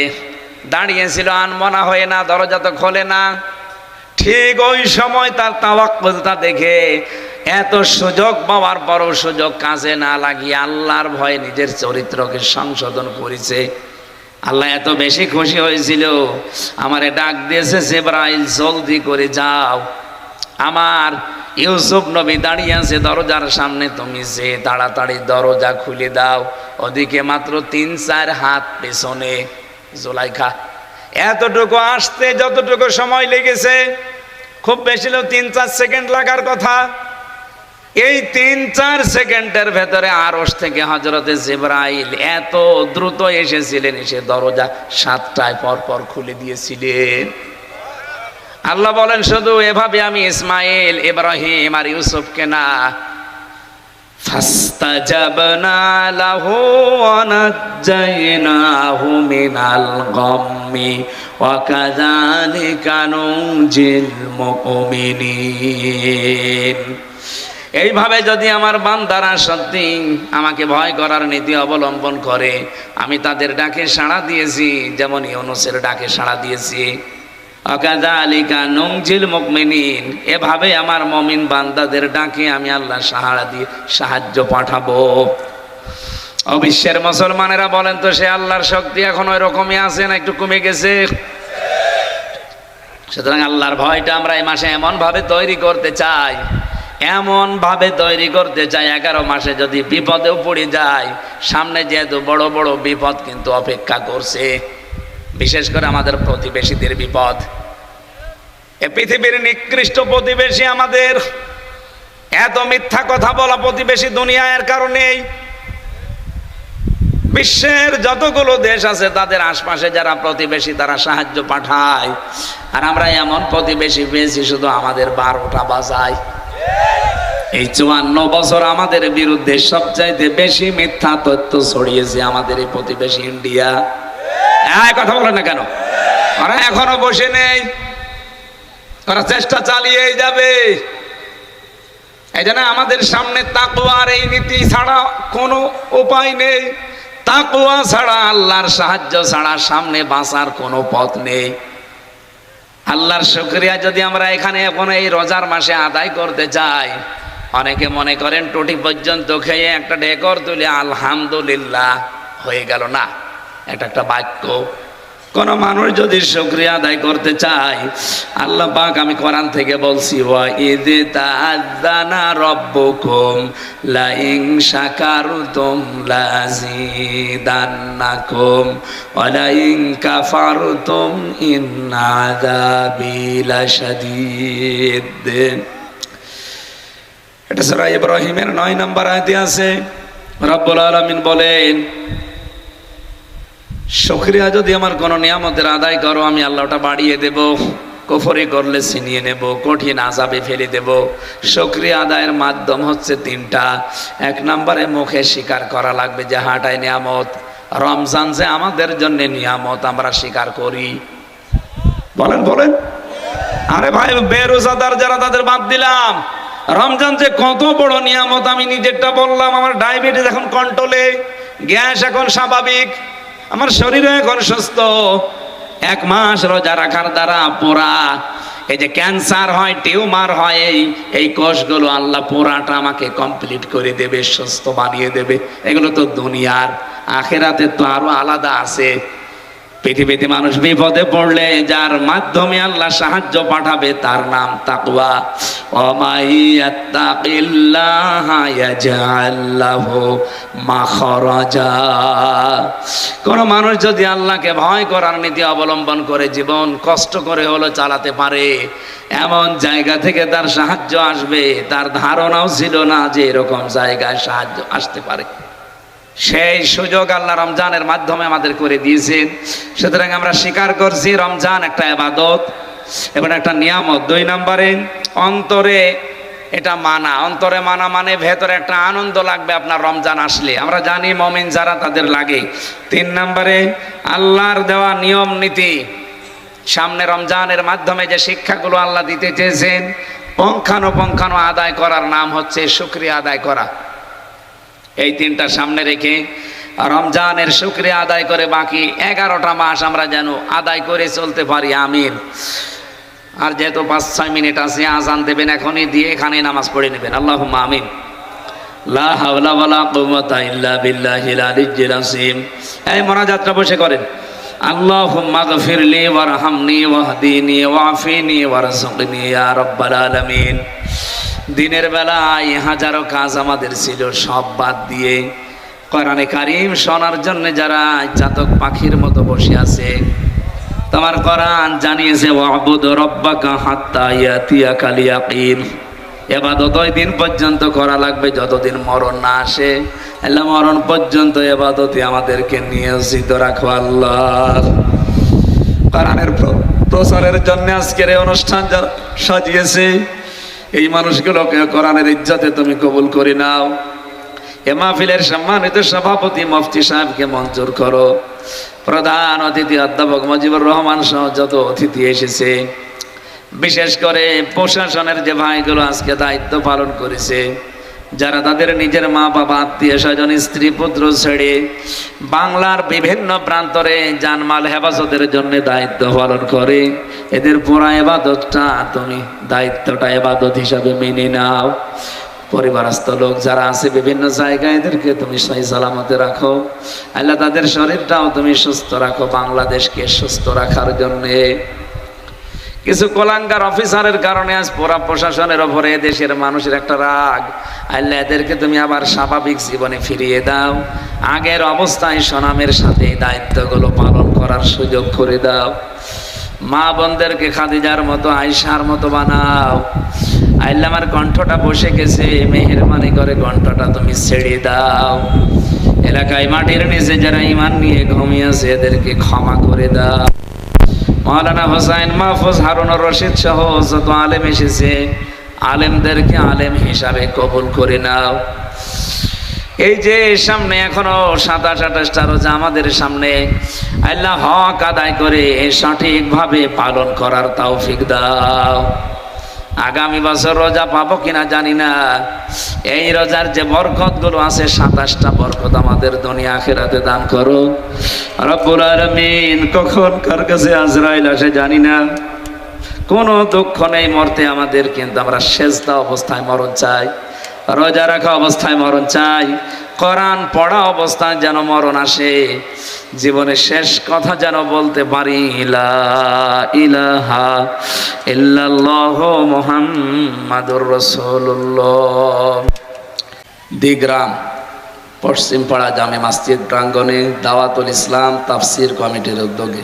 দাঁড়িয়েছিল, আনমনা হয়ে না, দরজা তো খোলে না, ঠিক ওই সময় তার তাওয়াক্কুলটা দেখে এত সুযোগ পাওয়ার পরও সুযোগ কাজে না লাগিয়ে আল্লাহর ভয়ে নিজের চরিত্রকে সংশোধন করেছে। আল্লাহ এত বেশি খুশি হয়েছিল, আমারে ডাক দিয়েছে, জিবরাইল জলদি করে যাও, আমার ইউসুফ নবী দাঁড়িয়ে আছে দরজার সামনে, তুমি যে তাড়াতাড়ি দরজা খুলে দাও। ওদিকে মাত্র 3-4 হাত পেছনে জুলাইখা। এতটুকু আসতে যতটুকু সময় লেগেছে, খুব বেশি হলেও 3-4 সেকেন্ড লাগার কথা, এই 3-4 সেকেন্ডের ভেতরে আরশ থেকে হযরতে জিবরাইল এত দ্রুত এসেছিলেন, এসে দরজা 7টায় পর পর খুলে দিয়েছিলেন। আল্লাহ বলেন, শুধু এভাবে আমি ইসমাইল, ইব্রাহিম আর ইউসুফকে না, ফাস্তাজাবনা লাহু ওয়া নাজ্জায়নাহু মিনাল গাম্মি ওয়া কাযালিকা নুনজিল মুমিনিন। এইভাবে যদি আমার বান্দারা সত্যি আমাকে ভয় করার নীতি অবলম্বন করে, আমি তাদের ডাকে সাড়া দিয়েছি, যেমন ইউনূসের ডাকে সাড়া দিয়েছি, ওয়াকাযালিকা নুনজিল মুমিনিন, এভাবে আমার মুমিন বান্দাদের ডাকে আমি আল্লাহ সাড়া দিয়ে সাহায্য পাঠাবো। অবিশ্বের মুসলমানেরা বলেন তো, সে আল্লাহর শক্তি এখন ওই রকমই আছে না একটু কমে গেছে? সুতরাং আল্লাহর ভয়টা আমরা এই মাসে এমন ভাবে তৈরি করতে চাই, 11 মাসে যদি বিপদেও পড়ে যায়, সামনে যেহেতু বড় বড় বিপদ কিন্তু অপেক্ষা করছে, বিশেষ করে আমাদের প্রতিবেশীদের বিপদ। এ পৃথিবীর নিকৃষ্ট প্রতিবেশী আমাদের, এত মিথ্যা কথা বলা প্রতিবেশী দুনিয়ার কারণেই। বিশ্বের যতগুলো দেশ আছে তাদের আশপাশে যারা প্রতিবেশী তারা সাহায্য পাঠায়, আর আমরা এমন প্রতিবেশী পেয়েছি শুধু আমাদের 12টা বাজায়। এই 54 বছর আমাদের বিরুদ্ধে সবচাইতে বেশি মিথ্যা তথ্য ছড়িয়েছে আমাদের এই প্রতিবেশী ইন্ডিয়া। কথা বলে না কেন? ওরা এখনো বসে নেই, ওরা চেষ্টা চালিয়ে যাবে। এই জন্য আমাদের সামনে তাকওয়ার এই নীতি ছাড়া কোনো উপায় নেই, তাকওয়া ছাড়া, আল্লাহর সাহায্য ছাড়া সামনে বাঁচার কোনো পথ নেই। আল্লাহর শুকরিয়া যদি আমরা এখানে এখন এই রোজার মাসে আদায় করতে চাই, অনেকে মনে করেন টুটি পর্যন্ত খেয়ে একটা ঢেকর তুলে আলহামদুলিল্লাহ হয়ে গেল না, এটা একটা বাক্য। কোন মানুষ যদি শুকরিয়া আদায় করতে চায়, আল্লাহ পাক আমি কোরআন থেকে বলছি, ওয়া ইয তাআযানা রাব্বুকুম লা ইন শাকারতুম লাযীদান্নাকুম ওয়া লা ইন কাফারতুম ইন্না আযাবি লাশাদীদ। এটা সূরা ইব্রাহিমের 9 নম্বর আয়াতে আছে। রব্বুল আলামিন বলেন, শুকরিয়া যদি আমার কোন নিয়ামতের আদায় করো আমি আল্লাহ ওটা বাড়িয়ে দেব, কুফরি করলে ছিনিয়ে নেব, কঠিন আযাবে ফেলে দেব। শুকরিয়া আদায়ের মাধ্যম হচ্ছে তিনটা। এক নম্বরে মুখে স্বীকার করা লাগবে যে হাঁটাই নিয়ামত, রমজান যে আমাদের জন্য নিয়ামত আমরা স্বীকার করি। বলেন বলেন, আরে ভাই বেরোজাদার যারা তাদের বাদ দিলাম, রমজান যে কত বড় নিয়ামত আমি নিজেরটা বললাম। আমার ডায়াবেটিস এখন কন্ট্রোলে, গ্যাস এখন স্বাভাবিক, আমার শরীরও এখন সুস্থ। 1 মাস রোজা রাখার দ্বারা পুরা এই যে ক্যান্সার হয়, টিউমার হয়, এই কোষগুলো আল্লাহ পুরাটা আমাকে কমপ্লিট করে দেবে, সুস্থ বানিয়ে দেবে। এগুলো তো দুনিয়ার, আখেরাতে তো আরো আলাদা আছে। পৃথিবীতে মানুষ বিপদে পড়লে যার মাধ্যমে আল্লাহ সাহায্য পাঠাবে তার নাম তাকওয়া। ওয়ামাইয়াত্তাকিল্লাহা ইয়াজআল লাহু মাখরাজা। কোন মানুষ যদি আল্লাহকে ভয় করার নীতি অবলম্বন করে জীবন কষ্ট করে হলো চালাতে পারে, এমন জায়গা থেকে তার সাহায্য আসবে তার ধারণাও ছিল না যে এরকম জায়গায় সাহায্য আসতে পারে। সেই সুযোগ আল্লাহ রমজানের মাধ্যমে আমাদের করে দিয়েছেন। সুতরাং আমরা স্বীকার করছি রমজান একটা ইবাদত এবং একটা নিয়ামত। 2 নম্বরে অন্তরে এটা মানা। অন্তরে মানা মানে ভেতরে একটা আনন্দ লাগবে আপনার রমজান আসলে, আমরা জানি মুমিন যারা তাদের লাগে। 3 নম্বরে আল্লাহর দেওয়া নিয়ম নীতি, সামনে রমজানের মাধ্যমে যে শিক্ষাগুলো আল্লাহ দিতে চেয়েছেন পুঙ্খানুপুঙ্খানু আদায় করার নাম হচ্ছে শুকরিয়া আদায় করা। এই 3টা সামনে রেখে রমজানের শুকরিয়া আদায় করে বাকি 11টা মাস আমরা যেন আদায় করে চলতে পারি। আমিন। আর যেহেতু 5-6 মিনিট আছে, আজান দেবেন এখনই, দিয়ে এখানে নামাজ পড়ে নেবেন। আল্লাহুম্মা আমিন। লা হাওলা ওয়ালা কুওয়াতা ইল্লা বিল্লাহিল আলিয়্যিল আযীম। এই মোনাজাতটা বসে করেন। আল্লাহুম্মা গফিরলি ওয়ারহামনি ওয়াহদিনি ওয়াফিনি ওয়ারযুকনি ইয়া রাব্বাল আলামিন। দিনের বেলায় হাজারো কাজ আমাদের ছিল, সব বাদ দিয়ে কোরআনে কারীম শোনার জন্য যারা চাতক পাখির মতো বসে আছে, তোমার কোরআন জানিয়েছে ওয়াবুদ রাব্বাকা হাত্তা ইয়াতিয়াকাল ইয়াকিন। ইবাদত ওই দিন পর্যন্ত করা লাগবে যতদিন মরণ না আসে। আল্লাহ মরণ পর্যন্ত ইবাদতে আমাদেরকে নিয়োজিত রাখো আল্লাহ। কোরআনের প্রচারের জন্য আজকের এই অনুষ্ঠান যারা সাজিয়েছে এই মানুষগুলোকে কোরআনের ইজ্জতে তুমি কবুল করে নাও। এ মাহফিলের সম্মানিত সভাপতি মুফতি সাহেবকে মঞ্জুর করো। প্রধান অতিথি অধ্যাপক মুজিবুর রহমান সহ যত অতিথি এসেছে, বিশেষ করে প্রশাসনের যে ভাইগুলো আজকে দায়িত্ব পালন করেছে, যারা তাদের নিজের মা বাবা আত্মীয় স্বজন স্ত্রী পুত্র ছেড়ে বাংলার বিভিন্ন প্রান্তরে জানমাল হেফাজতের জন্য দায়িত্ব পালন করে, এদের পুরা ইবাদতটা তুমি দায়িত্বটা ইবাদত হিসাবে মেনে নাও। পরিবারস্থ লোক যারা আছে বিভিন্ন জায়গায় এদেরকে তুমি সহি সালামতে রাখো আল্লাহ। তাদের শরীরটাও তুমি সুস্থ রাখো বাংলাদেশকে সুস্থ রাখার জন্যে। কিছু কোলাঙ্গার অফিসারের কারণে আজ পুরা প্রশাসনের ওপরে দেশের মানুষের একটা রাগ, আল্লাহ এদেরকে তুমি আবার স্বাভাবিক জীবনে ফিরিয়ে দাও। আগের অবস্থায় সুনামের সাথে দায়িত্বগুলো পালন করার সুযোগ করে দাও। মা বোনদেরকে খাদিজার মতো আয়েশার মতো বানাও। আল্লাহ আমার কণ্ঠটা বসে গেছে, মেহেরবানি করে কণ্ঠটা তুমি ছেড়ে দাও। এলাকায় মাটির নিচে যারা ঈমান নিয়ে ঘুমিয়েছে এদেরকে ক্ষমা করে দাও। মাওলানা হোসাইন মাহফুজ হারুনুর রশিদ সহ যত আলেম এসেছে আলেমদেরকে আলেম হিসাবে কবুল করে নাও। এই যে সামনে এখনো 27-28টা রোজা আমাদের সামনে, আল্লাহ হক আদায় করে সঠিকভাবে পালন করার তৌফিক দাও। আগামী বছর রোজা পাবো কিনা জানি না। এই রোজার যে বরকতগুলো আছে 27টা বরকত আমাদের দুনিয়া আখিরাতে দান করো রব্বুল আলামিন। কখন কার কাছে আজরাইল আসে জানি না, কোনো দুঃখ নেই মরতে আমাদের, কিন্তু আমরা সেজদা অবস্থায় মরণ চাই, রোজা রাখা অবস্থায় মরণ চাই, কোরআন পড়া অবস্থায় যেন মরণ আসে। জীবনের শেষ কথা যেন বলতে পারি লা ইলাহা ইল্লাল্লাহু মুহাম্মাদুর রাসূলুল্লাহ। দিগ্রাম পশ্চিমপাড়া জামে মসজিদ প্রাঙ্গণে দাওয়াতুল ইসলাম তাফসির কমিটির উদ্যোগে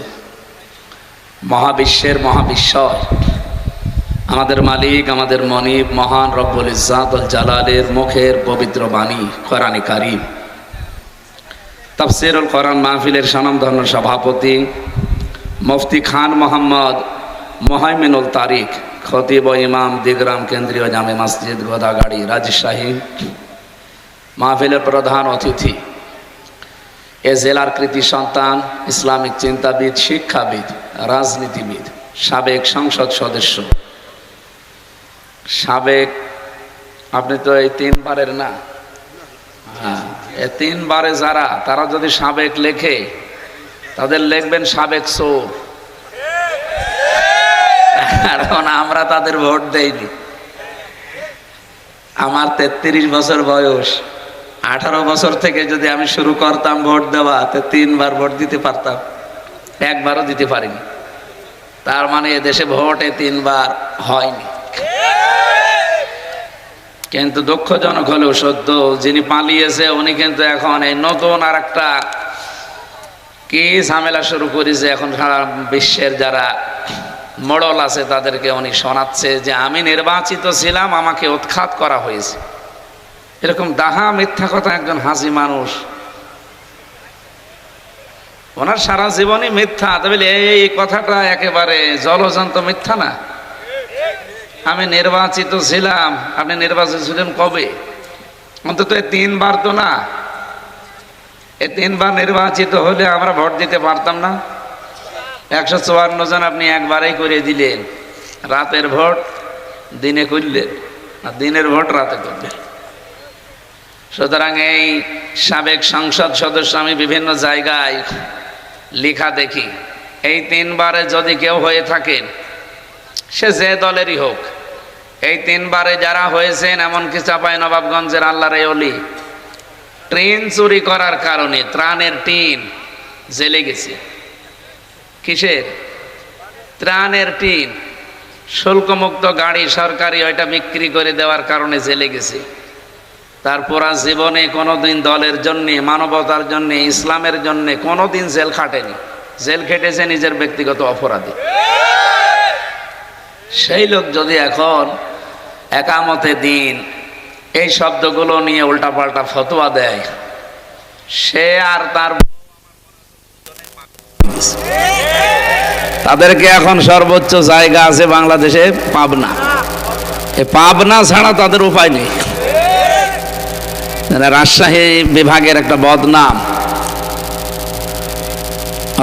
মহাবিশ্বের মহাবিশ্বর আমাদের মালিক আমাদের মনিব মহান রব্বুল ইজ্জাতুল জালালের মুখের পবিত্র বাণী কোরআনে কারীম তাফসীরুল কোরআন মাহফিলের স্বনামধন্য সভাপতি মুফতি খান মোহাম্মদ মোহাইমিনুল তারিক, খতিব ও ইমাম দিগরাম কেন্দ্রীয় জামে মসজিদ গোদাগাড়ি রাজশাহী, মাহফিলের প্রধান অতিথি এ জেলার কৃতি সন্তান, ইসলামিক চিন্তাবিদ, শিক্ষাবিদ, রাজনীতিবিদ, সাবেক সংসদ সদস্য, সাবেক, আপনি তো এই তিনবারের না, হ্যাঁ, এই তিনবারে যারা, তারা যদি সাবেক লেখে তাদের লিখবেন সাবেক চোর, কারণ আমরা তাদের ভোট দেইনি। আমার 33 বছর বয়স, 18 বছর থেকে যদি আমি শুরু করতাম ভোট দেওয়া, তো 3 বার ভোট দিতে পারতাম, একবারও দিতে পারিনি। তার মানে এদেশে ভোটে 3 বার হয়নি। কিন্তু দুঃখজনক হলেও সত্য, যিনি পালিয়েছে উনি কিন্তু এখন এই নতুন আর একটা কি ঝামেলা শুরু করেছে। এখন সারা বিশ্বের যারা মোড়ল আছে তাদেরকে উনি শোনাচ্ছে যে আমি নির্বাচিত ছিলাম, আমাকে উৎখাত করা হয়েছে। এরকম দাহা মিথ্যা কথা একজন হাসি মানুষ, ওনার সারা জীবনই মিথ্যা। তবে এই কথাটা একেবারে জলজন্ত মিথ্যা না। আমি নির্বাচিত ছিলাম, আপনি নির্বাচিত ছিলেন কবে? অন্তত 3 বার তো না। এই 3 বার নির্বাচিত হলে আমরা ভোট দিতে পারতাম না? 154 জন আপনি একবারেই করে দিলেন। রাতের ভোট দিনে করলেন, আর দিনের ভোট রাতে করলেন। সুতরাং এই সাবেক সংসদ সদস্য, আমি বিভিন্ন জায়গায় লেখা দেখি, এই 3 বারে যদি কেউ হয়ে থাকেন, সে যে দলেরই হোক, এই 3 বারে যারা হয়েছেন, এমনকি চাঁপাইনবাবগঞ্জের আল্লাহর ওলি ট্রেন চুরি করার কারণে, ত্রাণের টিন জেলে গেছে। কিসের? ত্রাণের টিন। শুল্কমুক্ত গাড়ি সরকারি, ওইটা বিক্রি করে দেওয়ার কারণে জেলে গেছে। তারপর জীবনে কোনোদিন দলের জন্য, মানবতার জন্য, ইসলামের জন্য কোনোদিন জেল খাটেনি। জেল খেটেছে নিজের ব্যক্তিগত অপরাধে। সেই লোক যদি এখন একামতে দিন এই শব্দগুলো নিয়ে উল্টাপাল্টা ফতোয়া দেয়, সে আর তার তাদেরকে এখন সর্বোচ্চ জায়গা আছে বাংলাদেশে পাবনা। এই পাবনা ছাড়া তাদের উপায় নেই। রাজশাহী বিভাগের একটা বদনাম,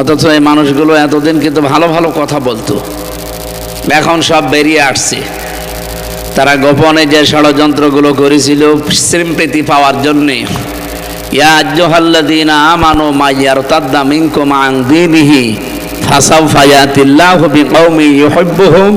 অথচ এই মানুষগুলো এতদিন কিন্তু ভালো ভালো কথা বলতো, এখন সব বেরিয়ে আসছে। তারা গোপনে যে ষড়যন্ত্রগুলো করেছিল সিম্পেথি পাওয়ার জন্যে, ইয়া আইয়ুহাল্লাযীনা আমানু মাইয়ারতাদ্দা মিনকুম আন দীনিহি ফাসাউফা ইয়াতিল্লাহু বিকওমিন ইউহিব্বুহুম